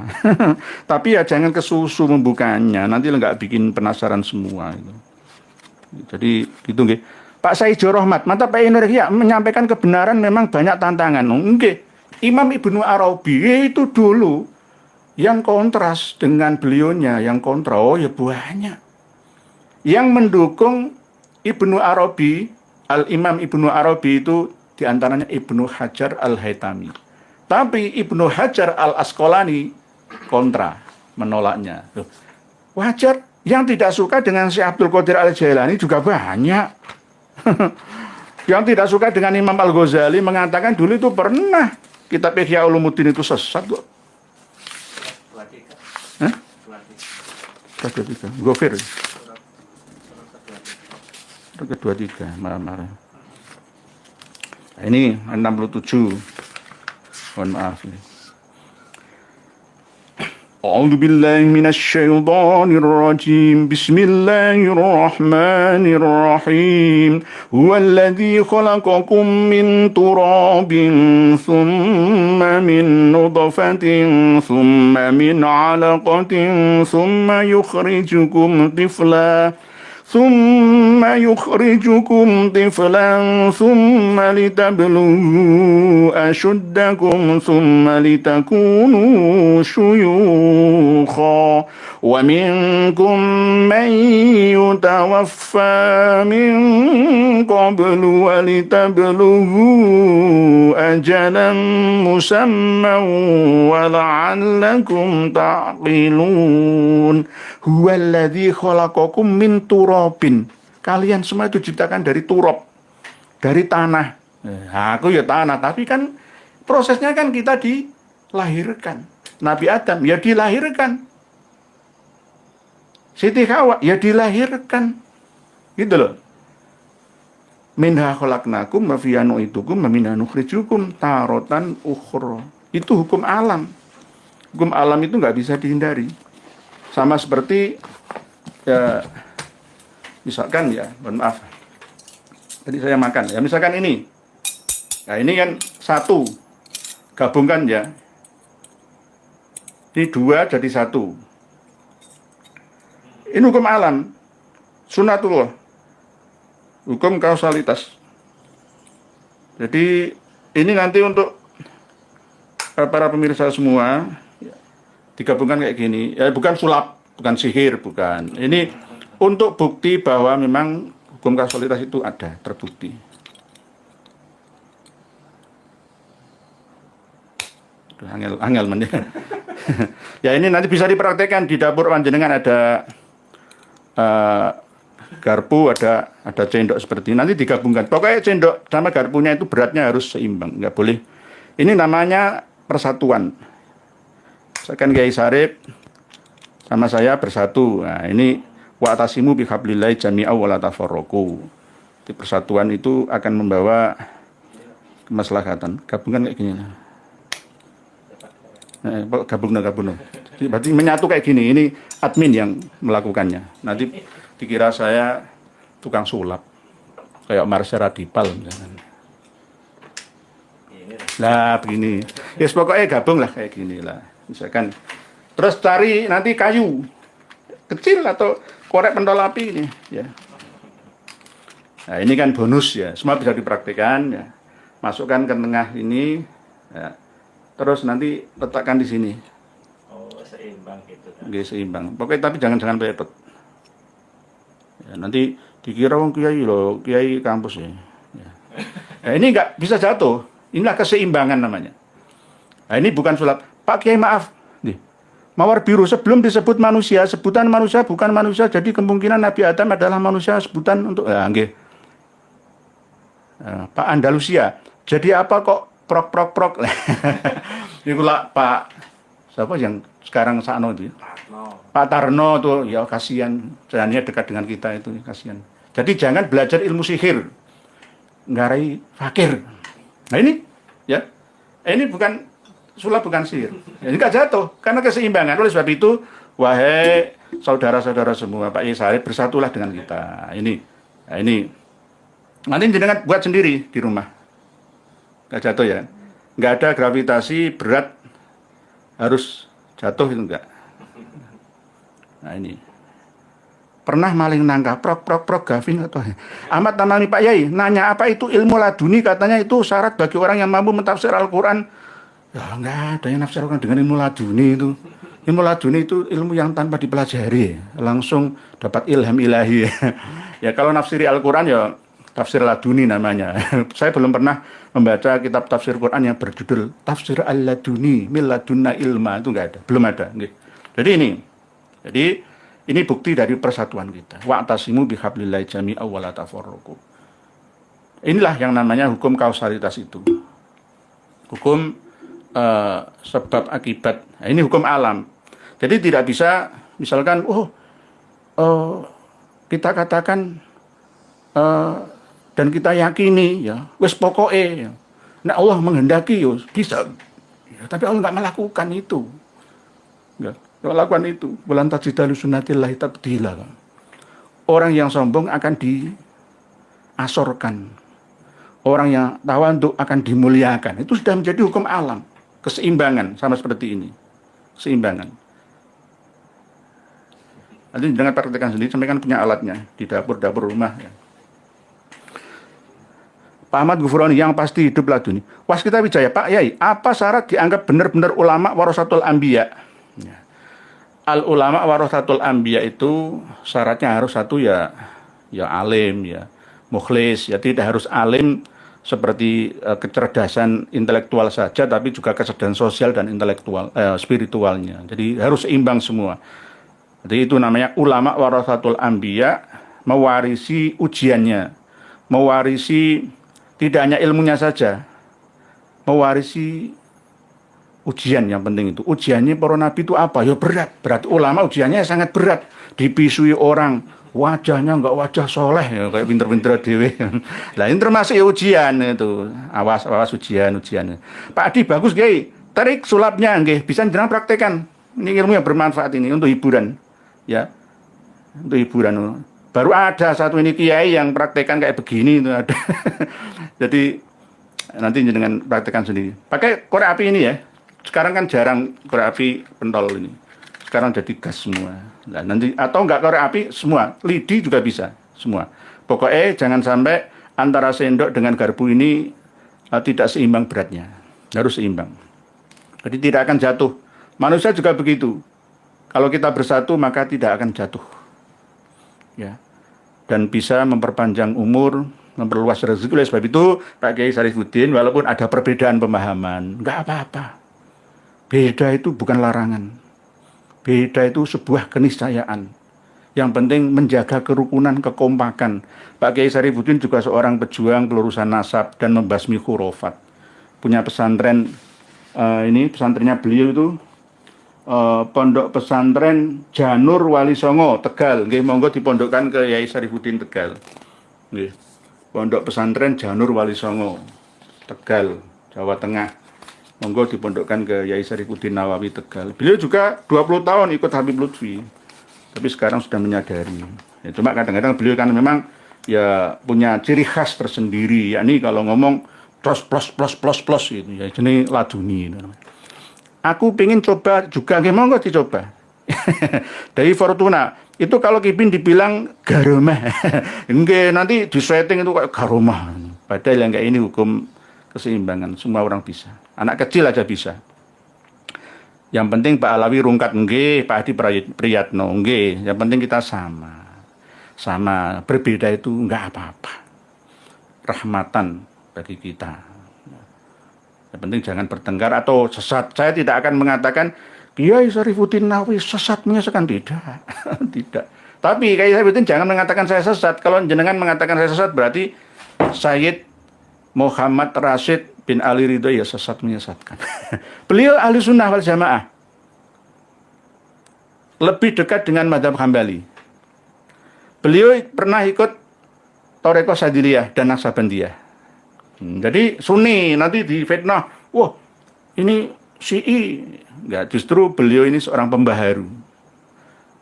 Tapi ya jangan kesusu membukanya, nanti nggak bikin penasaran semua itu. Jadi gitu nggih. Pak Saijo Rohmat, mantap Pak Energi, ya, menyampaikan kebenaran memang banyak tantangan. Nggih. Imam Ibnu Arabi itu dulu yang kontras dengan beliaunya, yang kontra, ya banyak. Yang mendukung Ibnu Arabi, Al-Imam Ibnu Arabi itu diantaranya Ibnu Hajar Al-Haytami. Tapi Ibnu Hajar Al-Asqalani kontra, menolaknya. Wajar, yang tidak suka dengan Syekh Abdul Qadir Al-Jailani juga banyak. Yang tidak suka dengan Imam Al-Ghazali mengatakan dulu itu pernah kitab Ihya Ulumuddin itu sesat kok. Hah? Surat 23. Ghafir. Surat ke-23, marah-marah. Ini 67. Mohon maaf. A'udzu billahi minasy syaithanir rajim. Bismillahirrahmanirrahim. Huwallazi khalaqakum min turabin thumma min nutfatin thumma min 'alaqatin thumma yukhrijukum tifla ثم يخرجكم طفلا ثم لتبلغوا أشدكم ثم لتكونوا شيوخا ومنكم من يتوفى من قبل ولتبلغوا أجلا مسمى ولعلكم تعقلون هو الذي خلقكم من turabin. Kalian semua itu diciptakan dari turab, dari tanah. Aku ya tanah, tapi kan prosesnya kan kita dilahirkan. Nabi Adam ya dilahirkan. Siti Hawa ya dilahirkan. Gitu loh. Minha khalaqnakum wa fiha nu'idukum wa minha nukhrijukum taratan ukhra. Itu hukum alam. Hukum alam itu nggak bisa dihindari. Sama seperti ya, misalkan ya, mohon maaf. Tadi saya makan. Ya misalkan ini. Nah, ini kan satu. Gabungkan ya. Ini dua jadi satu. Ini hukum alam. Sunatullah. Hukum kausalitas. Jadi ini nanti untuk para pemirsa semua digabungkan kayak gini. Ya bukan sulap, bukan sihir, bukan. Ini untuk bukti bahwa memang hukum kausalitas itu ada, terbukti. Angel men. Ya ini nanti bisa dipraktekkan di dapur panjenengan ada garpu, ada cendok seperti ini. Nanti digabungkan. Pokoknya cendok sama garpunya itu beratnya harus seimbang, nggak boleh. Ini namanya persatuan. Misalkan Kiai Sarip sama saya bersatu. Nah, ini wa'tasimu bihablillahi jami'a wa la tafarraqu. Di persatuan itu akan membawa kemaslahatan. Gabungkan kayak gini. Gabung. Berarti menyatu kayak gini. Ini admin yang melakukannya. Nanti dikira saya tukang sulap. Kayak Marsha Radipal misalnya. Lah begini. Yes, pokoknya gabung lah kayak gini lah. Misalkan. Terus cari nanti kayu. Kecil atau korek pentol api ini. Ya. Nah ini kan bonus ya. Semua bisa dipraktikkan ya. Masukkan ke tengah ini. Ya. Terus nanti letakkan di sini. Oh, seimbang gitu kan. Oke, seimbang. Pokoknya tapi jangan pepet. Ya, nanti dikira wong kiai loh, kiai kampus ya. Ya. Nah, ini nggak bisa jatuh. Inilah keseimbangan namanya. Nah, ini bukan sulap. Pak Kiai maaf. Nih. Mawar biru sebelum disebut manusia, sebutan manusia bukan manusia. Jadi kemungkinan Nabi Adam adalah manusia sebutan untuk nggih. Nah, Pak Andalusia. Jadi apa kok prok. Itulah Pak siapa yang sekarang sakno itu? Pak Tarno tuh ya kasihan, jangannya dekat dengan kita itu kasihan. Jadi jangan belajar ilmu sihir, ngarai fakir. Nah ini ya, ini bukan sulap, bukan sihir. Ya, ini nggak jatuh karena keseimbangan. Oleh sebab itu, wahai saudara-saudara semua, Pak Yesarif bersatulah dengan kita. Nah ini nanti jenengan buat sendiri di rumah. Nggak jatuh ya, nggak ada gravitasi berat harus jatuh itu enggak. Nah ini pernah maling nangka prok Gavin atau Ahmad Tamami Pak Yai nanya apa itu ilmu laduni, katanya itu syarat bagi orang yang mampu mentafsir Al-Quran. Ya enggak ada yang nafsir Al-Quran dengan ilmu laduni itu. Ilmu laduni itu ilmu yang tanpa dipelajari, langsung dapat ilham ilahi. Ya kalau nafsiri Al-Quran ya tafsir laduni namanya. Saya belum pernah membaca kitab tafsir Quran yang berjudul Tafsir Al-Laduni Min Ladunna Ilma, itu enggak ada, belum ada. Jadi ini bukti dari persatuan kita. Wa'tasimu bihablillahi jami'a wa la tafarraqu. Inilah yang namanya hukum kausalitas itu. Hukum sebab akibat. Nah, ini hukum alam. Jadi tidak bisa misalkan kita katakan dan kita yakini ya, wis pokoke ya. Nah Allah menghendaki ya bisa. Ya, tapi Allah enggak melakukan itu. Enggak melakukan itu. Walan tajidalu sunnatillahi tabdila. Orang yang sombong akan diasorkan. Orang yang tawadhu akan dimuliakan. Itu sudah menjadi hukum alam. Keseimbangan sama seperti ini. Keseimbangan. Nanti dengan praktekkan sendiri, sampai kan punya alatnya di dapur-dapur rumah. Ya. Pak Ahmad Ghufroni, yang pasti hidup laduni. Waskita Wijaya, Pak Yai, apa syarat dianggap benar-benar ulama warasatul anbiya? Ya. Al ulama warasatul anbiya itu syaratnya harus satu ya alim, ya mukhlis, ya tidak harus alim seperti kecerdasan intelektual saja, tapi juga kecerdasan sosial dan intelektual, spiritualnya. Jadi harus seimbang semua. Jadi itu namanya ulama warasatul anbiya, mewarisi ujiannya, mewarisi tidak hanya ilmunya saja, mewarisi ujian yang penting itu. Ujiannya para nabi itu apa? Ya berat. Ulama ujiannya sangat berat. Dipisui orang, wajahnya enggak wajah soleh, ya, kayak pinter-pinter dewe. Lah ini termasuk ya ujian itu. Awas ujian. Pak Adi bagus Kiai. Tarik sulapnya nggih, bisa jenengan praktekan. Ini ilmu yang bermanfaat ini untuk hiburan. Ya. Untuk hiburan. Baru ada satu ini kiai yang praktekan kayak begini itu ada. Jadi nanti dengan praktekan sendiri. Pakai korek api ini ya. Sekarang kan jarang korek api pentol ini. Sekarang jadi gas semua. Nah, nanti atau enggak korek api semua, lidi juga bisa semua. Pokoknya jangan sampai antara sendok dengan garpu ini tidak seimbang beratnya. Harus seimbang. Jadi tidak akan jatuh. Manusia juga begitu. Kalau kita bersatu maka tidak akan jatuh. Ya. Dan bisa memperpanjang umur, memperluas rezeki. Oleh sebab itu Pak Kiai Syarifuddin, walaupun ada perbedaan pemahaman, enggak apa-apa. Beda itu bukan larangan. Beda itu sebuah keniscayaan. Yang penting menjaga kerukunan, kekompakan. Pak Kiai Syarifuddin juga seorang pejuang pelurusan nasab dan membasmi khurafat. Punya pesantren, ini pesantrennya beliau itu Pondok Pesantren Janur Wali Songo Tegal. Nggih, monggo dipondokkan ke Kiai Syarifuddin Tegal. Nggih. Pondok Pesantren Janur Wali Songo Tegal, Jawa Tengah. Monggo dipondokkan ke Kiai Syarifuddin Nawawi Tegal. Beliau juga 20 tahun ikut Habib Lutfi. Tapi sekarang sudah menyadari. Ya, cuma kadang-kadang beliau kan memang ya punya ciri khas tersendiri. Yakni kalau ngomong plus gitu ya, jenis laduni gitu. Aku pengen coba juga, monggo dicoba. Dari Fortuna itu kalau Kipin dibilang garomah, enggak nanti di setting itu kayak garomah. Padahal yang kayak ini hukum keseimbangan, semua orang bisa. Anak kecil aja bisa. Yang penting Pak Alawi rungkat enggak, Pak Adi Priyatno enggak. Yang penting kita sama berbeda itu enggak apa-apa. Rahmatan bagi kita. Yang penting jangan bertengkar atau sesat. Saya tidak akan mengatakan Kiai Syarifuddin Nawawi sesat menyesatkan, tidak. Tidak. Tapi Kiai Syarifuddin jangan mengatakan saya sesat. Kalau jenengan mengatakan saya sesat berarti Sayyid Muhammad Rashid bin Ali Ridho ya sesat menyesatkan. Beliau ahli sunnah wal jamaah. Lebih dekat dengan mazhab Hambali. Beliau pernah ikut Thariqah Sadiliyah dan Naksabandiyah. Jadi Sunni nanti difitnah, wah ini Syi'i. Enggak, justru beliau ini seorang pembaharu.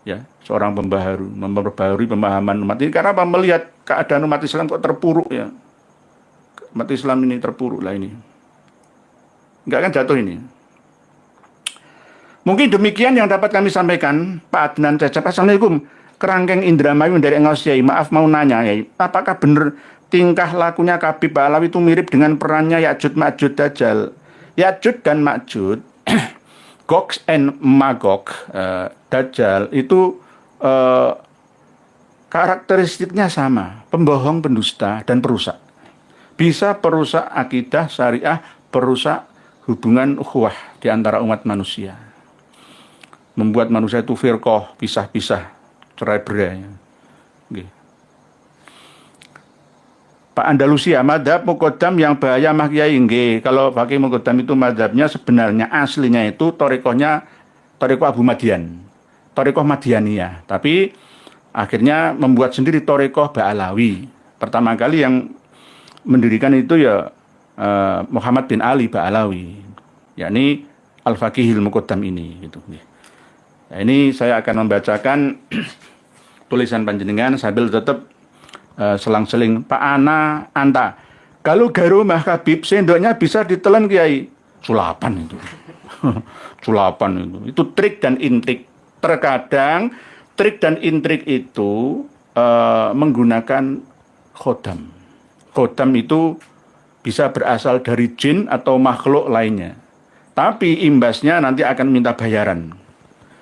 Ya, seorang pembaharu, memperbaharui pemahaman umat ini karena apa? Melihat keadaan umat Islam kok terpuruk ya. Umat Islam ini terpuruk lah ini. Enggak akan jatuh ini. Mungkin demikian yang dapat kami sampaikan. Pak Adnan Cecep, Assalamualaikum. Kerangkeng Indramayu dari Engaus Yai. Maaf mau nanya Yai, apakah benar tingkah lakunya Habib Alawi itu mirip dengan perannya Ya'jud Ma'jud Dajjal? Ya'jud dan Ma'jud, Gog and Magog, Dajjal itu karakteristiknya sama, pembohong, pendusta, dan perusak. Bisa perusak akidah syariah, perusak hubungan ukhuwah di antara umat manusia. Membuat manusia itu firqah, pisah-pisah, cerai-berai. Okay. Pak Andalusia, madhab Muqaddam yang bahaya mah Kiai nggih. Kalau pakai Muqaddam itu madhabnya sebenarnya aslinya itu Thariqah Abu Madian, Thariqah Madianiyah. Tapi akhirnya membuat sendiri Thariqah Ba'alawi. Pertama kali yang mendirikan itu ya Muhammad bin Ali Ba'alawi, yakni Al-Faqihil Muqaddam ini gitu. Nah, ini saya akan membacakan tulisan panjenengan sambil tetap selang-seling. Pak Ana Anta, kalau garomah Habib sendoknya bisa ditelan Kiai. Sulapan itu. Sulapan itu trik dan intrik. Terkadang trik dan intrik itu menggunakan khodam. Khodam itu bisa berasal dari jin atau makhluk lainnya. Tapi imbasnya nanti akan minta bayaran.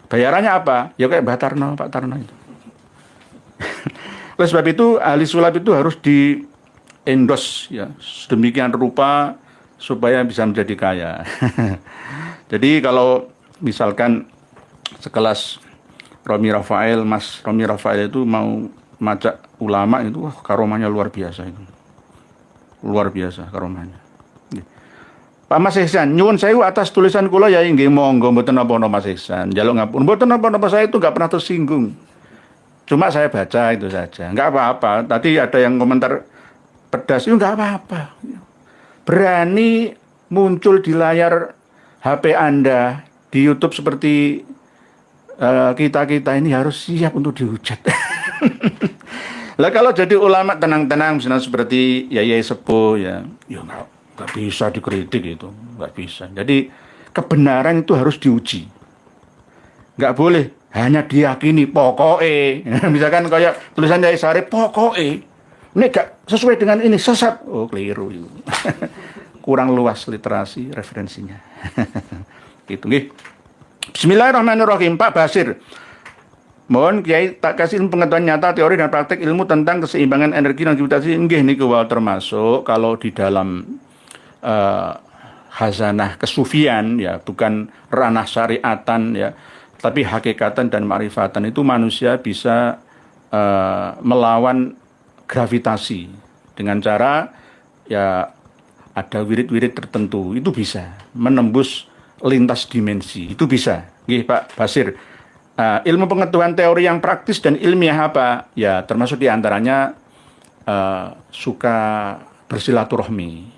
Bayarannya apa? Ya kayak Mbak Tarno, Pak Tarno itu. Oleh sebab itu ahli sulap itu harus di endorse ya sedemikian rupa supaya bisa menjadi kaya. Jadi kalau misalkan sekelas Romi Rafael, Mas Romi Rafael itu mau majak ulama itu, wah karomahnya luar biasa itu. Luar biasa karomahnya. Pak Mas Ihsan, nyuwun sewu atas tulisan kula ya nggih monggo mboten napa-napa Mas Ihsan. Njaluk ngapun. Mboten napa-napa, saya itu enggak pernah tersinggung. Cuma saya baca itu saja. Enggak apa-apa. Tadi ada yang komentar pedas, itu enggak apa-apa. Berani muncul di layar HP Anda di YouTube seperti kita-kita ini harus siap untuk dihujat. Lah kalau jadi ulama tenang-tenang misalnya seperti Yai Sepuh ya nggak bisa dikritik itu, nggak bisa. Jadi kebenaran itu harus diuji. Nggak boleh hanya diyakini pokoknya. Misalkan kayak tulisan Yai Sarip pokoknya ini nggak sesuai dengan ini sesat. Oh keliru itu. Kurang luas literasi referensinya. Gitu nggih. Bismillahirrahmanirrahim. Pak Basir, mohon Kiai tak kasih pengetahuan nyata teori dan praktek ilmu tentang keseimbangan energi dan gravitasi. Nggih niku termasuk kalau di dalam khazanah kesufian ya, bukan ranah syariatan ya, tapi hakikatan dan ma'rifatan itu manusia bisa melawan gravitasi dengan cara ya ada wirid-wirid tertentu, itu bisa menembus lintas dimensi, itu bisa. Nggih Pak Basir. Ilmu pengetahuan teori yang praktis dan ilmiah apa? Ya termasuk diantaranya suka bersilaturahmi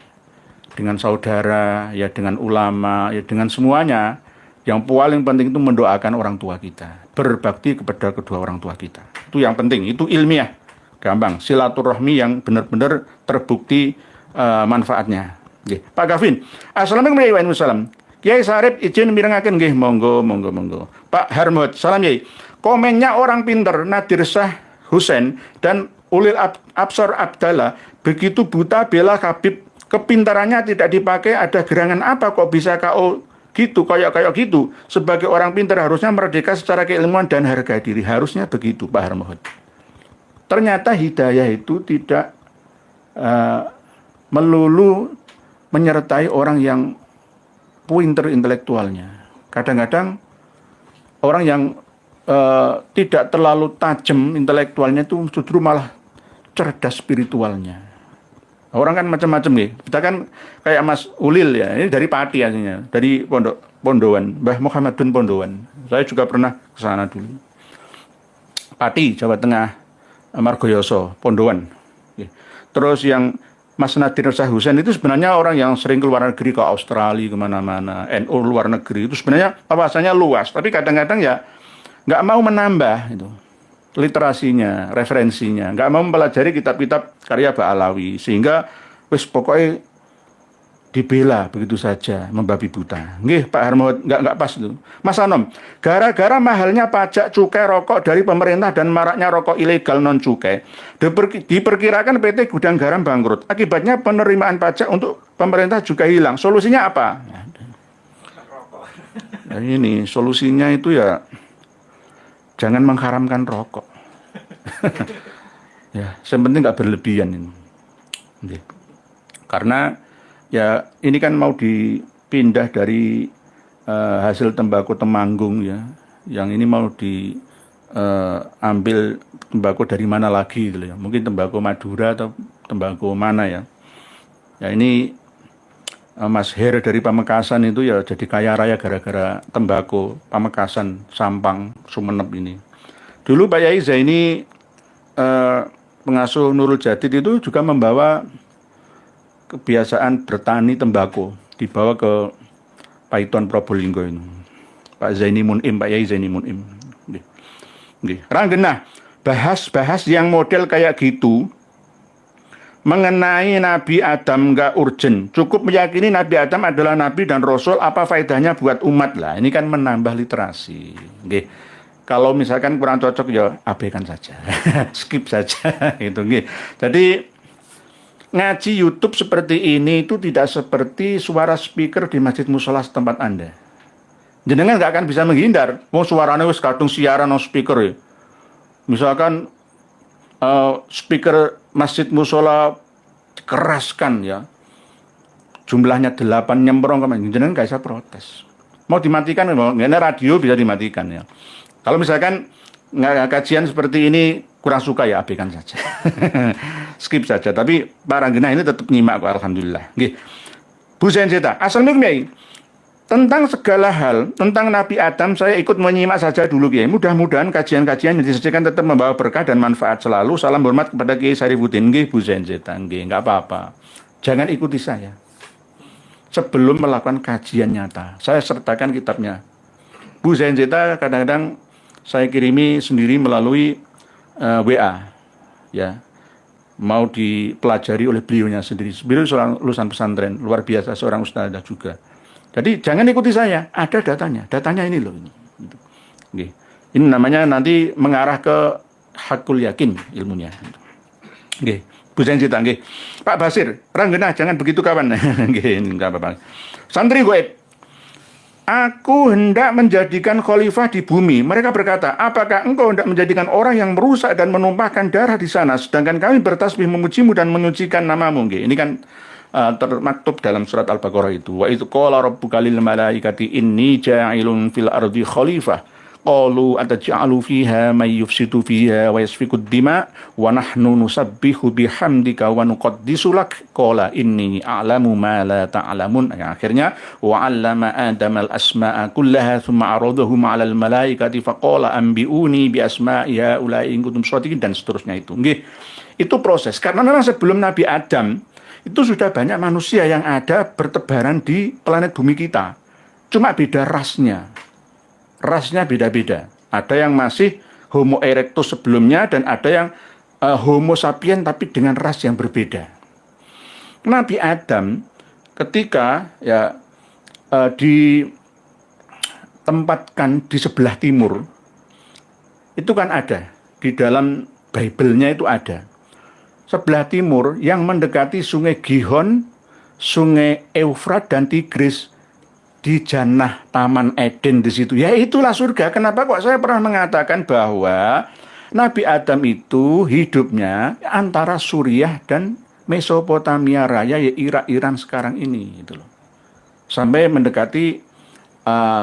dengan saudara, ya dengan ulama, ya dengan semuanya. Yang paling penting itu mendoakan orang tua kita, berbakti kepada kedua orang tua kita. Itu yang penting, itu ilmiah, gampang. Silaturahmi yang benar-benar terbukti manfaatnya. Nggih. Pak Gavin, assalamualaikum warahmatullahi wabarakatuh. Kiai Sarip izin mirengaken nggih, monggo. Pak Harmud, salam Kiai. Komennya orang pinter Nadir Shah Hussein dan Ulil Absor Abdallah begitu buta bela Habib, kepintarannya tidak dipakai, ada gerangan apa kok bisa KO gitu, kayak gitu. Sebagai orang pintar harusnya merdeka secara keilmuan dan harga diri, harusnya begitu Pak Harmud. Ternyata hidayah itu tidak melulu menyertai orang yang pinter intelektualnya. Kadang-kadang orang yang tidak terlalu tajam intelektualnya itu justru malah cerdas spiritualnya. Orang kan macam-macam nih. Kita kan kayak Mas Ulil ya, ini dari Pati aslinya, dari Pondowan, Mbah Muhammadun Pondowan. Saya juga pernah ke sana dulu. Pati, Jawa Tengah, Margoyoso, Pondowan. Terus yang Mas Nadir Shah Hussein itu sebenarnya orang yang sering keluar negeri, ke Australia, kemana-mana, NU luar negeri, itu sebenarnya wawasannya luas, tapi kadang-kadang ya nggak mau menambah itu literasinya, referensinya, nggak mau mempelajari kitab-kitab karya Ba'alawi, sehingga wis pokoknya dibela begitu saja, membabi buta. Nggih Pak Harmud, nggak pas itu. Mas Anom, gara-gara mahalnya pajak cukai rokok dari pemerintah dan maraknya rokok ilegal non cukai, diperkirakan PT Gudang Garam bangkrut. Akibatnya penerimaan pajak untuk pemerintah juga hilang. Solusinya apa? Nah, ini solusinya itu ya jangan mengharamkan rokok. Ya, yang penting nggak berlebihan ini. Karena ya ini kan mau dipindah dari hasil tembakau Temanggung ya, yang ini mau diambil tembakau dari mana lagi gitu ya, mungkin tembakau Madura atau tembakau mana ya. Ya ini Mas Her dari Pamekasan itu ya jadi kaya raya gara-gara tembakau Pamekasan, Sampang, Sumeneb ini. Dulu Pak Yai Zaini pengasuh Nurul Jadid itu juga membawa kebiasaan bertani tembakau, dibawa ke Paiton Probolinggo ini. Pak Zaini Munim, Pak Yai Zaini Munim. Rangenah, bahas yang model kayak gitu mengenai Nabi Adam nggak urgen. Cukup meyakini Nabi Adam adalah Nabi dan Rasul, apa faedahnya buat umat lah. Ini kan menambah literasi. kalau misalkan kurang cocok ya abaikan saja, skip saja gitu. Jadi ngaji YouTube seperti ini itu tidak seperti suara speaker di masjid musola setempat Anda. Jenengan nggak akan bisa menghindar. Mau suaranya wis kadung siaran no speaker ya. Misalkan speaker masjid musola dikeraskan ya, jumlahnya 8 nyemprong kemana, jenengan nggak bisa protes. Mau dimatikan, nggak radio bisa dimatikan ya. Kalau misalkan nggak kajian seperti ini kurang suka ya abaikan saja, skip saja. Tapi para genah ini tetap nyimak kok, alhamdulillah. Nggih. Bu Senzeta, assalamualaikum. Tentang segala hal, tentang Nabi Adam saya ikut menyimak saja dulu Kiai. Mudah-mudahan kajian-kajian yang disajikan tetap membawa berkah dan manfaat selalu. Salam hormat kepada Kiai Sarifuddin. Nggih Bu Senzeta, nggih, nggak apa-apa. Jangan ikuti saya. Sebelum melakukan kajian nyata, saya sertakan kitabnya. Bu Senzeta kadang-kadang saya kirimi sendiri melalui WA, ya, mau dipelajari oleh beliaunya sendiri. Beliau seorang lulusan pesantren, luar biasa, seorang ustadzah juga. Jadi jangan ikuti saya, ada datanya ini loh. Ini, ini namanya nanti mengarah ke hakul yakin ilmunya. Oke, Bu Senzita, nggih. Pak Basir, Ranggena, jangan begitu kawan. Nggih, enggak apa-apa. Santri goib, aku hendak menjadikan khalifah di bumi. Mereka berkata, apakah engkau hendak menjadikan orang yang merusak dan menumpahkan darah di sana, sedangkan kami bertasbih memujimu dan menyucikan namamu? Nggih, ini kan termaktub dalam surat Al-Baqarah itu. Wa itu qala rabbuka lil malaikati inni ja'ilun fil ardi khalifah. Qalu ataj'alu fiha may yufsidu fiha wa yasfikud dima wa nahnu nusabbihu bihamdika wa nuqaddisu lak. Qala inni a'lamu ma la ta'lamun. Akhirnya wa 'allama Adam al-asma'a kullaha thumma 'aradahum 'alal malaikati faqala anbi'uni bi asma'i haula'i in kuntum shadiqin, dan seterusnya itu. Nggih. Itu proses. Karena memang sebelum Nabi Adam itu sudah banyak manusia yang ada bertebaran di planet bumi kita. Cuma beda rasnya. Rasnya beda-beda. Ada yang masih Homo erectus sebelumnya dan ada yang Homo sapien tapi dengan ras yang berbeda. Nabi Adam ketika ya ditempatkan di sebelah timur, itu kan ada di dalam Bible-nya itu ada. Sebelah timur yang mendekati sungai Gihon, sungai Eufrat dan Tigris, di Jannah Taman Eden di situ. Ya itulah surga. Kenapa kok saya pernah mengatakan bahwa Nabi Adam itu hidupnya antara Suriah dan Mesopotamia Raya, ya Irak, Iran sekarang ini gitu loh. Sampai mendekati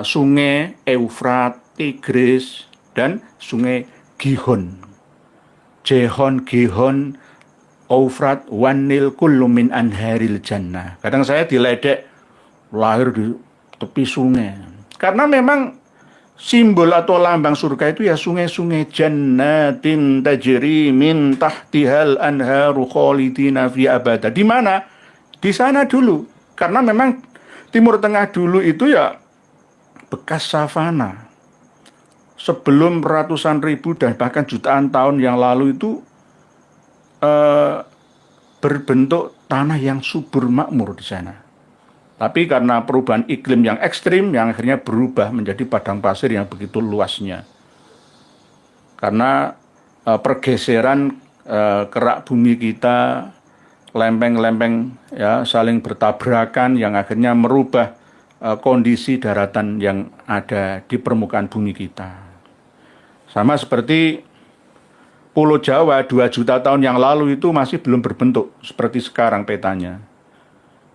sungai Eufrat, Tigris dan sungai Gihon. Gihon, Eufrat, Wanil, kullu min anharil jannah. Kadang saya diledek lahir di tepi sungai. Karena memang simbol atau lambang surga itu ya sungai-sungai, jannatin tajri min tahtihal anharu khalidina fi abada. Di mana? Di sana dulu. Karena memang Timur Tengah dulu itu ya bekas savana. Sebelum ratusan ribu dan bahkan jutaan tahun yang lalu itu berbentuk tanah yang subur makmur di sana. Tapi karena perubahan iklim yang ekstrim yang akhirnya berubah menjadi padang pasir yang begitu luasnya. Karena pergeseran kerak bumi kita, lempeng-lempeng ya saling bertabrakan yang akhirnya merubah kondisi daratan yang ada di permukaan bumi kita. Sama seperti Pulau Jawa 2 juta tahun yang lalu itu masih belum berbentuk seperti sekarang petanya.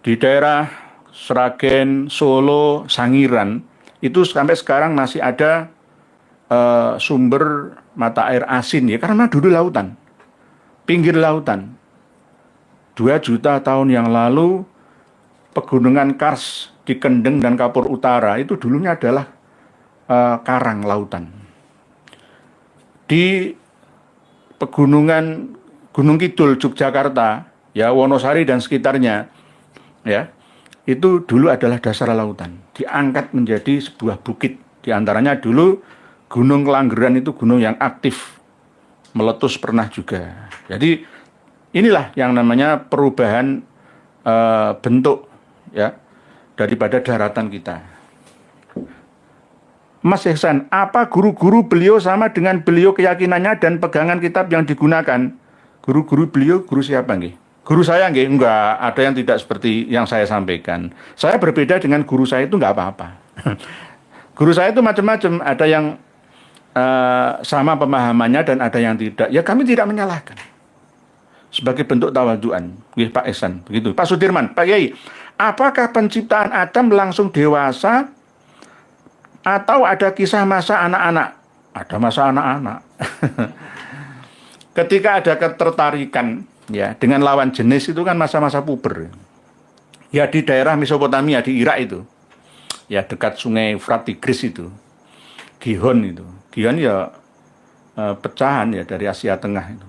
Di daerah Sragen, Solo, Sangiran itu sampai sekarang masih ada sumber mata air asin ya karena dulu lautan, pinggir lautan. 2 juta tahun yang lalu pegunungan Kars di Kendeng dan Kapur Utara itu dulunya adalah karang lautan. Di pegunungan Gunung Kidul Yogyakarta, ya Wonosari dan sekitarnya, ya itu dulu adalah dasar lautan, diangkat menjadi sebuah bukit. Di antaranya dulu Gunung Kelanggeran itu gunung yang aktif, meletus pernah juga. Jadi inilah yang namanya perubahan bentuk ya daripada daratan kita. Mas Ihsan, apa guru-guru beliau sama dengan beliau keyakinannya dan pegangan kitab yang digunakan? Guru-guru beliau, guru siapa nggih? Guru saya nggih, enggak, ada yang tidak seperti yang saya sampaikan. Saya berbeda dengan guru saya itu enggak apa-apa. Guru saya itu macam-macam, ada yang sama pemahamannya dan ada yang tidak. Ya kami tidak menyalahkan. Sebagai bentuk tawaduan, nggih Pak Ihsan, begitu. Pak Sudirman, Pak Yai, apakah penciptaan Adam langsung dewasa atau ada kisah masa anak-anak? Ada masa anak-anak. Ketika ada ketertarikan ya dengan lawan jenis itu kan masa-masa puber. Ya di daerah Mesopotamia di Irak itu. Ya dekat Sungai Efrat Tigris itu. Gihon itu. Gihon ya pecahan ya dari Asia Tengah itu.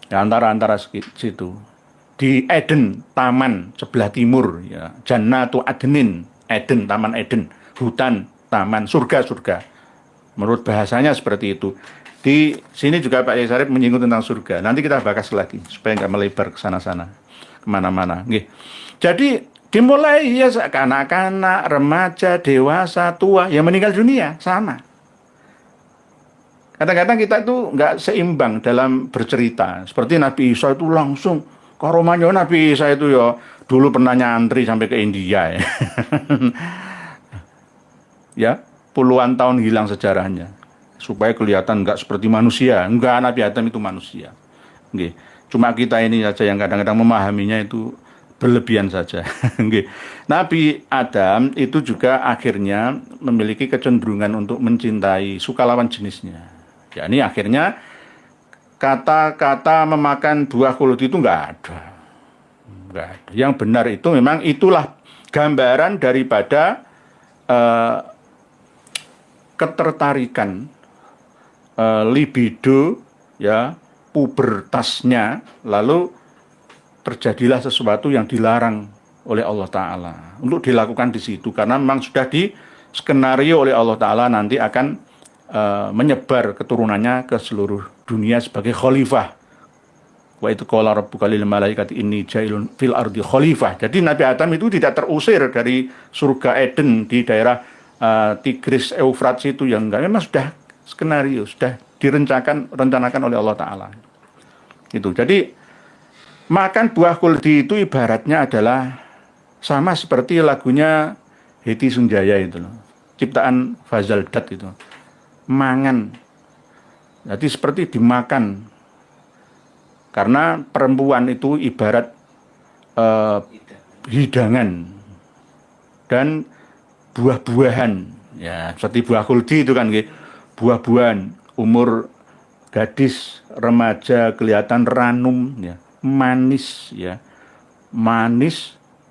Ya antara situ. Di Eden, taman sebelah timur ya. Jannatu Adnin, Eden, taman Eden, hutan, taman, surga-surga. Menurut bahasanya seperti itu. Di sini juga Pak Yai Sarip menyinggung tentang surga. Nanti kita bahas lagi supaya nggak melebar ke sana-sana, kemana-mana. Jadi dimulai ya kanak-kanak, remaja, dewasa, tua, yang meninggal dunia sama. Kadang-kadang kita itu nggak seimbang dalam bercerita. Seperti Nabi Isa itu langsung koromanya Nabi Isa itu ya dulu pernah nyantri sampai ke India ya. Ya, puluhan tahun hilang sejarahnya supaya kelihatan nggak seperti manusia. Enggak, Nabi Adam itu manusia. Nggih. Cuma kita ini saja yang kadang-kadang memahaminya itu berlebihan saja. Nggih. Nabi Adam itu juga akhirnya memiliki kecenderungan untuk mencintai suka lawan jenisnya. Ya, ini akhirnya kata-kata memakan buah khulud itu nggak ada. Nggak ada. Yang benar itu memang itulah gambaran daripada ketertarikan, libido, ya, pubertasnya, lalu terjadilah sesuatu yang dilarang oleh Allah Ta'ala untuk dilakukan di situ, karena memang sudah di skenario oleh Allah Ta'ala nanti akan menyebar keturunannya ke seluruh dunia sebagai khalifah. Wa itu qala rabbuka lil malaikati inni jailun fil ardi khalifah. Jadi Nabi Adam itu tidak terusir dari surga Eden di daerah Tigris Eufrat itu, yang enggak, memang sudah skenario, sudah rencanakan oleh Allah Ta'ala. Itu. Jadi makan buah kuldi itu ibaratnya adalah sama seperti lagunya Heti Sunjaya itu loh, ciptaan Fazal Dat itu. Mangan. Jadi seperti dimakan. Karena perempuan itu ibarat hidangan dan buah-buahan, ya seperti buah kuldi itu kan, buah-buahan, umur gadis, remaja kelihatan ranum, ya manis,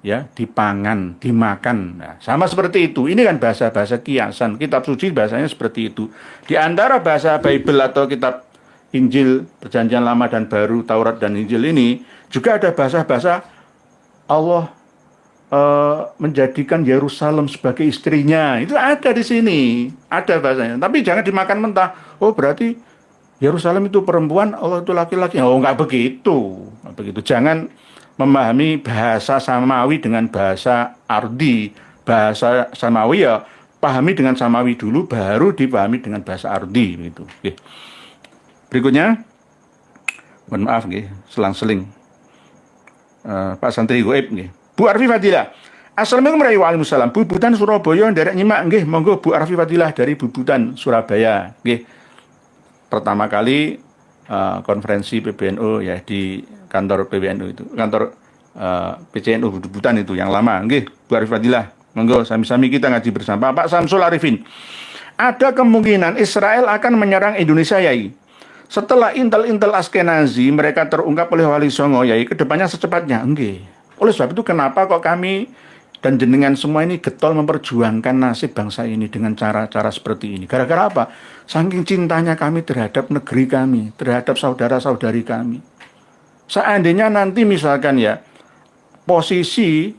ya dipangan, dimakan. Nah, sama seperti itu. Ini kan bahasa-bahasa kiasan. Kitab suci bahasanya seperti itu. Di antara bahasa Bible atau kitab Injil, Perjanjian Lama dan Baru, Taurat dan Injil ini juga ada bahasa-bahasa Allah menjadikan Yerusalem sebagai istrinya. Itu ada di sini, ada bahasanya. Tapi jangan dimakan mentah. Oh, berarti Yerusalem itu perempuan, Allah itu laki-laki. Oh, enggak begitu. Enggak begitu. Jangan memahami bahasa Samawi dengan bahasa Ardi. Bahasa Samawi ya pahami dengan Samawi dulu, baru dipahami dengan bahasa Ardi gitu. Oke. Berikutnya, mohon maaf nggih, selang-seling. Pak Santri Goib nggih. Bu Arfi Fadilah. Assalamualaikum warahmatullahi wabarakatuh. Bubutan Surabaya nderek nyimak nggih, monggo Bu Arfi Fadilah dari Bubutan Surabaya nggih. Pertama kali konferensi PBNU ya di kantor PBNU itu, kantor PCNU Bubutan itu yang lama nggih. Bu Arfi Fadilah, monggo sami-sami kita ngaji bersama. Pak Samsul Arifin. Ada kemungkinan Israel akan menyerang Indonesia, Yai. Setelah intel-intel Askenazi mereka terungkap oleh Wali Songo, Yai, kedepannya secepatnya. Nggih. Oleh sebab itu kenapa kok kami dan jenengan semua ini getol memperjuangkan nasib bangsa ini dengan cara-cara seperti ini. Gara-gara apa? Saking cintanya kami terhadap negeri kami, terhadap saudara-saudari kami. Seandainya nanti misalkan ya posisi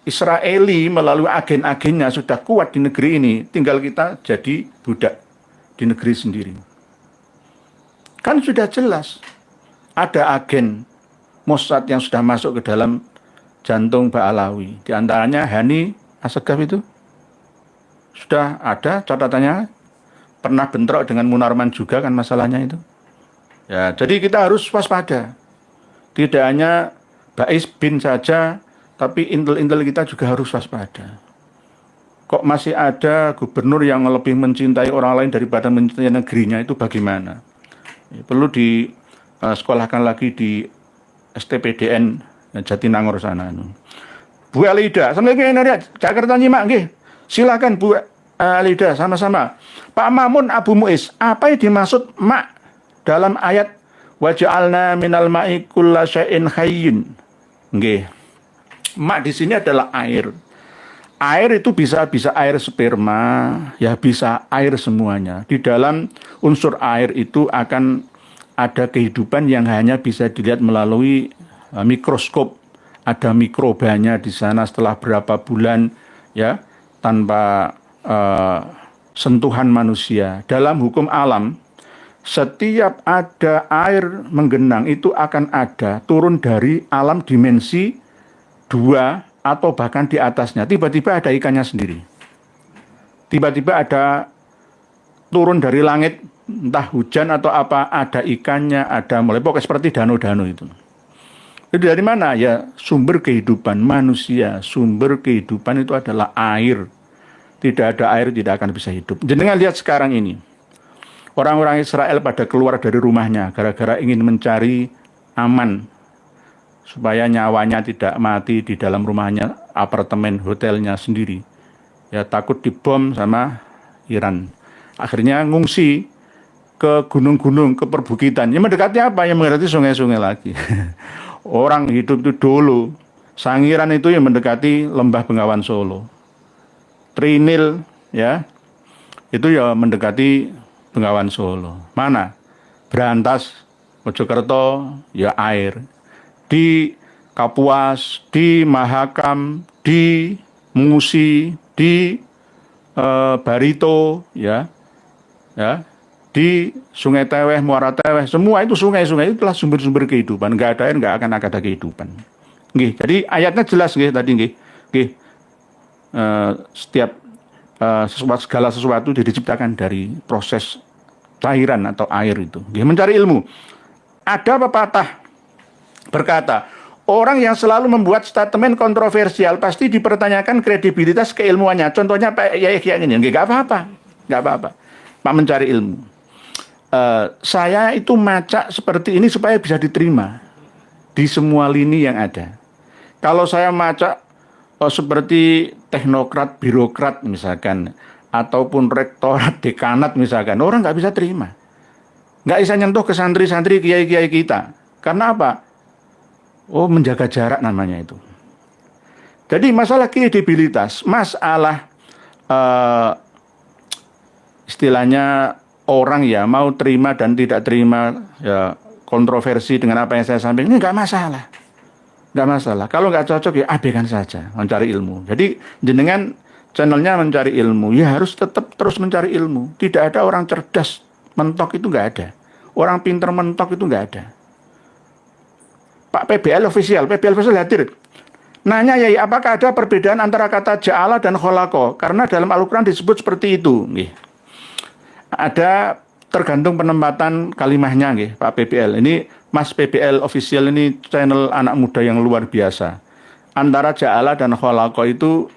Israeli melalui agen-agennya sudah kuat di negeri ini, tinggal kita jadi budak di negeri sendiri. Kan sudah jelas ada agen Mossad yang sudah masuk ke dalam jantung Ba'alawi. Di antaranya Hani Assegaf itu. Sudah ada catatannya, pernah bentrok dengan Munarman juga kan masalahnya itu. Ya, jadi kita harus waspada. Tidak hanya Bais bin saja, tapi intel-intel kita juga harus waspada. Kok masih ada gubernur yang lebih mencintai orang lain daripada mencintai negerinya, itu bagaimana? Ya, perlu disekolahkan lagi di STPDN Jatinangor sana. Bu Alida, Assalamualaikum, Jakarta nyimak nggih. Silakan Bu Alida, sama-sama. Pak Mamun Abu Muiz, apa yang dimaksud mak dalam ayat waja'alna minal ma'i kulla syai'in hayyun? Nggih. Mak di sini adalah air. Air itu bisa air sperma, ya bisa air semuanya. Di dalam unsur air itu akan ada kehidupan yang hanya bisa dilihat melalui mikroskop. Ada mikrobanya di sana setelah berapa bulan, ya, tanpa sentuhan manusia. Dalam hukum alam, setiap ada air menggenang itu akan ada turun dari alam dimensi 2 atau bahkan di atasnya. Tiba-tiba ada ikannya sendiri. Tiba-tiba ada turun dari langit, entah hujan atau apa, ada ikannya, ada mulai pokoknya seperti danau-danau itu. Itu dari mana? Ya sumber kehidupan manusia, sumber kehidupan itu adalah air. Tidak ada air tidak akan bisa hidup. Jenengan lihat sekarang ini. Orang-orang Israel pada keluar dari rumahnya gara-gara ingin mencari aman supaya nyawanya tidak mati di dalam rumahnya, apartemen, hotelnya sendiri. Ya takut dibom sama Iran. Akhirnya ngungsi ke gunung-gunung, ke perbukitan. Yang mendekati apa? Yang mendekati sungai-sungai lagi. Orang hidup itu dulu. Sangiran itu yang mendekati Lembah Bengawan Solo. Trinil, ya, itu ya mendekati Bengawan Solo. Mana? Berantas, Mojokerto, ya air. Di Kapuas, di Mahakam, di Musi, di Barito, ya, di Sungai Teweh, Muara Teweh, semua itu sungai-sungai itulah sumber-sumber kehidupan. Nggak ada air, nggak akan ada kehidupan. Nggih, jadi ayatnya jelas nggih tadi nggih. Nggih. Setiap segala sesuatu diciptakan dari proses cairan atau air itu. Nggih, mencari ilmu. Ada pepatah berkata, orang yang selalu membuat statement kontroversial pasti dipertanyakan kredibilitas keilmuannya. Contohnya Pak Yai ini, nggak apa-apa, nggak apa-apa. Pak mencari ilmu. Saya itu macak seperti ini supaya bisa diterima di semua lini yang ada. Kalau saya macak seperti teknokrat, birokrat misalkan, ataupun rektorat, dekanat misalkan, orang nggak bisa terima. Nggak bisa nyentuh ke santri-santri, kiai-kiai kita. Karena apa? Oh, menjaga jarak namanya itu. Jadi masalah kredibilitas, masalah istilahnya orang ya mau terima dan tidak terima ya kontroversi dengan apa yang saya sampaikan, ini nggak masalah. Nggak masalah. Kalau nggak cocok ya abaikan saja, mencari ilmu. Jadi jenengan channelnya mencari ilmu, ya harus tetap terus mencari ilmu. Tidak ada orang cerdas mentok itu nggak ada. Orang pinter mentok itu nggak ada. Pak PBL official hadir. Nanya ya, apakah ada perbedaan antara kata ja'ala dan kholaqo? Karena dalam Al-Quran disebut seperti itu. Nggih. Ada tergantung penempatan kalimahnya, nggih, Pak PBL. Ini Mas PBL official ini channel anak muda yang luar biasa. Antara ja'ala dan kholaqo itu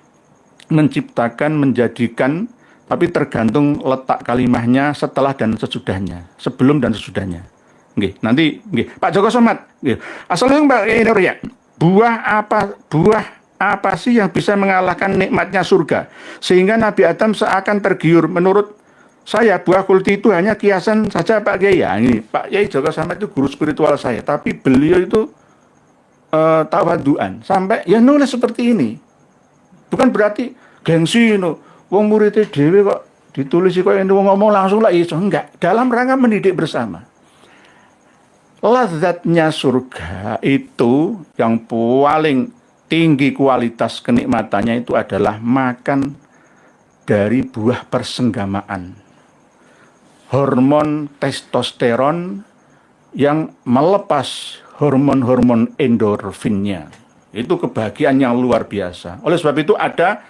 menciptakan, menjadikan, tapi tergantung letak kalimahnya setelah dan sesudahnya, sebelum dan sesudahnya. Nggih, nanti nggih. Pak Joko Somad, nggih. Assalamualaikum Pak Indonesia. Buah apa sih yang bisa mengalahkan nikmatnya surga sehingga Nabi Adam seakan tergiur? Menurut saya buah kulti itu hanya kiasan saja Pak Kiai. Ya, ini Pak Kiai Joko Somad itu guru spiritual saya, tapi beliau itu tawaduan sampai ya nulis seperti ini. Bukan berarti gengsi no. Wong muridnya dhewe kok ditulis kok yang ngomong langsung lah iso. Enggak, dalam rangka mendidik bersama. Lazatnya surga itu yang paling tinggi kualitas kenikmatannya itu adalah makan dari buah persenggamaan. Hormon testosteron yang melepas hormon-hormon endorfinnya. Itu kebahagiaan yang luar biasa. Oleh sebab itu ada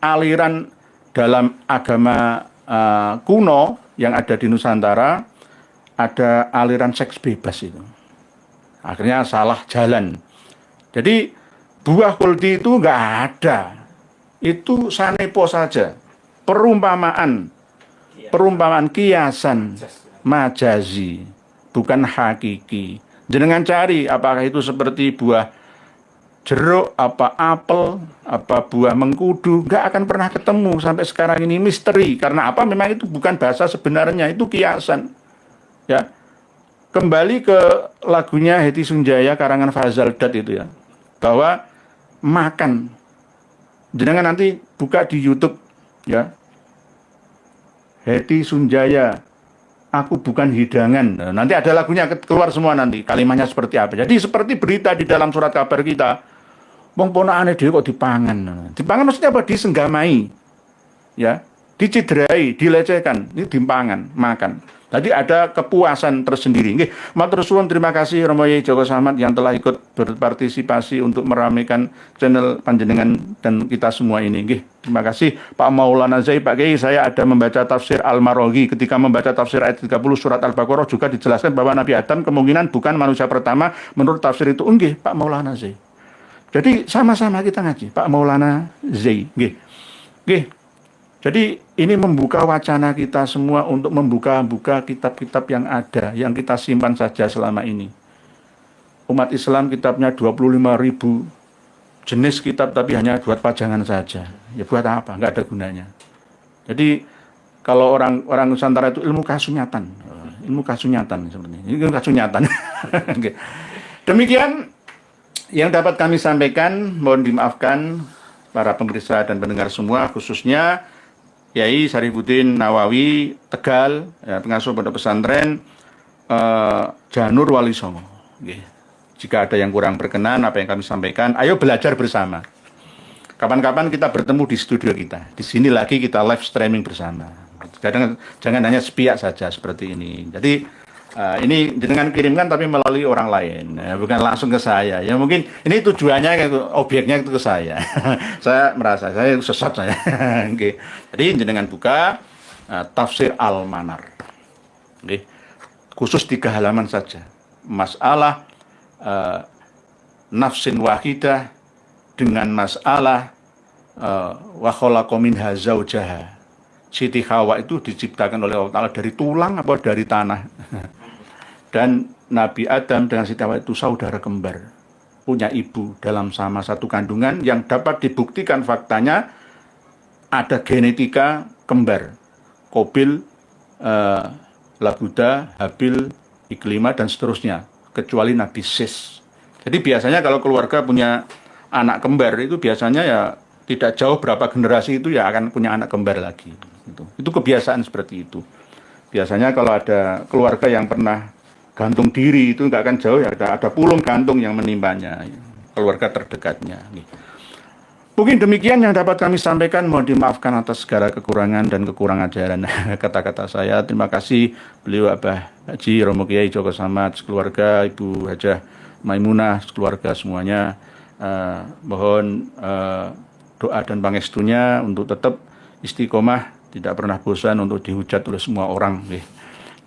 aliran dalam agama kuno yang ada di Nusantara ada aliran seks bebas itu. Akhirnya salah jalan. Jadi buah kuldi itu nggak ada. Itu sanepo saja. Perumpamaan kiasan, majazi, bukan hakiki. Jenengan cari apakah itu seperti buah jeruk, apa apel, apa buah mengkudu, nggak akan pernah ketemu sampai sekarang ini misteri. Karena apa? Memang itu bukan bahasa sebenarnya, itu kiasan. Ya, kembali ke lagunya Heti Sunjaya karangan Fazal Dat itu ya, bahwa makan. Jenengan nanti buka di YouTube ya, Heti Sunjaya, aku bukan hidangan. Nah, nanti ada lagunya keluar semua nanti, kalimatnya seperti apa. Jadi seperti berita di dalam surat kabar kita, wong ponakane dhewe kok dipangan. Dipangan maksudnya apa? Disenggamai. Ya, diciderai, dilecehkan, ini dipangan, makan. Tadi ada kepuasan tersendiri. Nggih, matur suwun, terima kasih Romo Yai Joko Samad yang telah ikut berpartisipasi untuk meramaikan channel panjenengan dan kita semua ini. Nggih, terima kasih Pak Maulana Zai, Pak Kiai. Saya ada membaca tafsir Al-Maraghi. Ketika membaca tafsir ayat 30 surat Al-Baqarah juga dijelaskan bahwa Nabi Adam kemungkinan bukan manusia pertama menurut tafsir itu. Nggih, Pak Maulana Zai. Jadi sama-sama kita ngaji, Pak Maulana Zai. Nggih. Nggih. Jadi ini membuka wacana kita semua untuk membuka kitab-kitab yang ada, yang kita simpan saja selama ini. Umat Islam kitabnya 25.000 jenis kitab, tapi hanya buat pajangan saja. Ya buat apa? Nggak ada gunanya. Jadi kalau orang Nusantara itu ilmu kasunyatan seperti ini. Ilmu kasunyatan. Demikian yang dapat kami sampaikan. Mohon dimaafkan para pemirsa dan pendengar semua, khususnya Yai Syarifuddin Nawawi Tegal, ya, pengasuh pondok pesantren Janur Wali Songo. Jika ada yang kurang berkenan apa yang kami sampaikan, ayo belajar bersama. Kapan-kapan kita bertemu di studio kita. Di sini lagi kita live streaming bersama. Jangan hanya sepihak saja seperti ini. Jadi ini jenengan kirimkan tapi melalui orang lain, ya, bukan langsung ke saya. Ya mungkin ini tujuannya, obyeknya itu ke saya. Saya merasa saya sesat saya. Okay. Jadi jenengan buka tafsir Al-Manar. Okay. Khusus 3 halaman saja. Masalah nafsin wahidah dengan masalah wa khalaqa minha zaujaha. Siti Hawa itu diciptakan oleh Allah Ta'ala dari tulang apa dari tanah. Dan Nabi Adam dengan Siti Hawa itu saudara kembar, punya ibu dalam sama satu kandungan yang dapat dibuktikan faktanya ada genetika kembar. Kobil, Labuda, Habil, Iklima, dan seterusnya, kecuali Nabi Sis. Jadi biasanya kalau keluarga punya anak kembar itu biasanya ya tidak jauh berapa generasi itu ya akan punya anak kembar lagi. Itu kebiasaan seperti itu. Biasanya kalau ada keluarga yang pernah gantung diri itu nggak akan jauh ya ada pulung gantung yang menimpanya, keluarga terdekatnya. Mungkin demikian yang dapat kami sampaikan. Mohon dimaafkan atas segala kekurangan dan kekurang ajaran kata-kata saya. Terima kasih beliau Abah Haji Romo Kiai Joko Samad, keluarga Ibu Hajah Maimunah, keluarga semuanya. Mohon doa dan pangestunya untuk tetap istiqomah, tidak pernah bosan untuk dihujat oleh semua orang,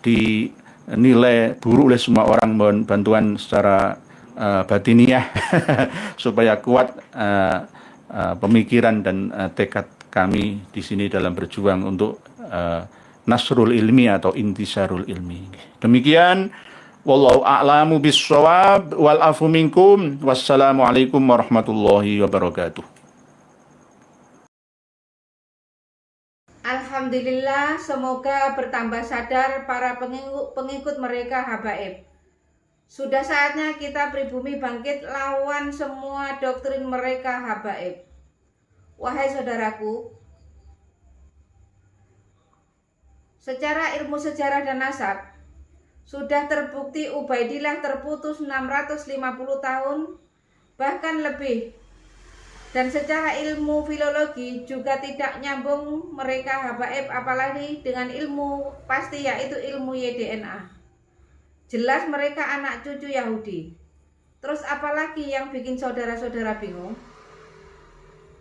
dinilai buruk oleh semua orang. Mohon bantuan secara batiniah supaya kuat pemikiran dan tekad kami di sini dalam berjuang untuk nasrul ilmi atau intisarul ilmi. Demikian, wallahu a'lamu bissawab wal afu minkum. Wassalamualaikum warahmatullahi wabarakatuh. Alhamdulillah, semoga bertambah sadar para pengikut mereka habaib. Sudah saatnya kita pribumi bangkit lawan semua doktrin mereka habaib. Wahai saudaraku, secara ilmu sejarah dan nasab, sudah terbukti Ubaidillah terputus 650 tahun, bahkan lebih. Dan secara ilmu filologi juga tidak nyambung mereka habaib, apalagi dengan ilmu pasti yaitu ilmu YDNA. Jelas mereka anak cucu Yahudi. Terus apalagi yang bikin saudara-saudara bingung?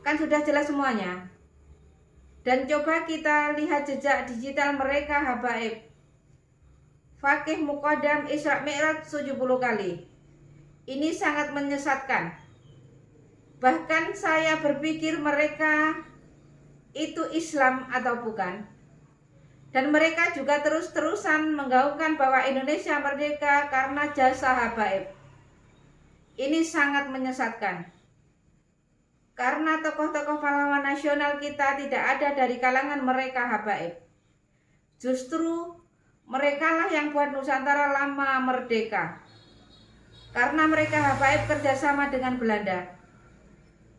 Kan sudah jelas semuanya. Dan coba kita lihat jejak digital mereka habaib. Fakih Muqaddam Isra Mi'raj 70 kali. Ini sangat menyesatkan. Bahkan saya berpikir mereka itu Islam atau bukan. Dan mereka juga terus-terusan menggaungkan bahwa Indonesia merdeka karena jasa habaib. Ini sangat menyesatkan. Karena tokoh-tokoh pahlawan nasional kita tidak ada dari kalangan mereka habaib. Justru merekalah yang buat Nusantara lama merdeka. Karena mereka habaib kerjasama dengan Belanda.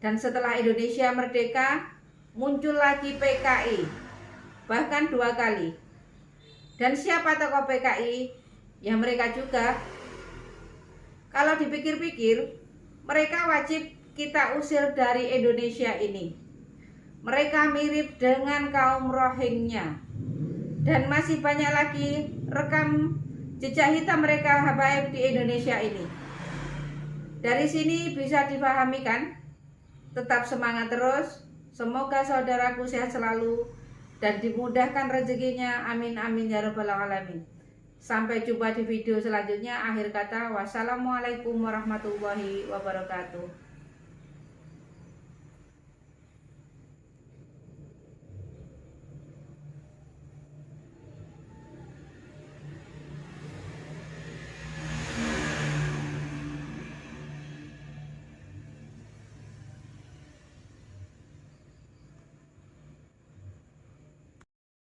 Dan setelah Indonesia merdeka, muncul lagi PKI, bahkan 2 kali. Dan siapa tokoh PKI? Ya mereka juga. Kalau dipikir-pikir, mereka wajib kita usir dari Indonesia ini. Mereka mirip dengan kaum Rohingya. Dan masih banyak lagi rekam jejak hitam mereka habaib di Indonesia ini. Dari sini bisa dipahami kan? Tetap semangat terus. Semoga saudaraku sehat selalu dan dimudahkan rezekinya. Amin amin ya rabbal alamin. Sampai jumpa di video selanjutnya. Akhir kata, wassalamualaikum warahmatullahi wabarakatuh.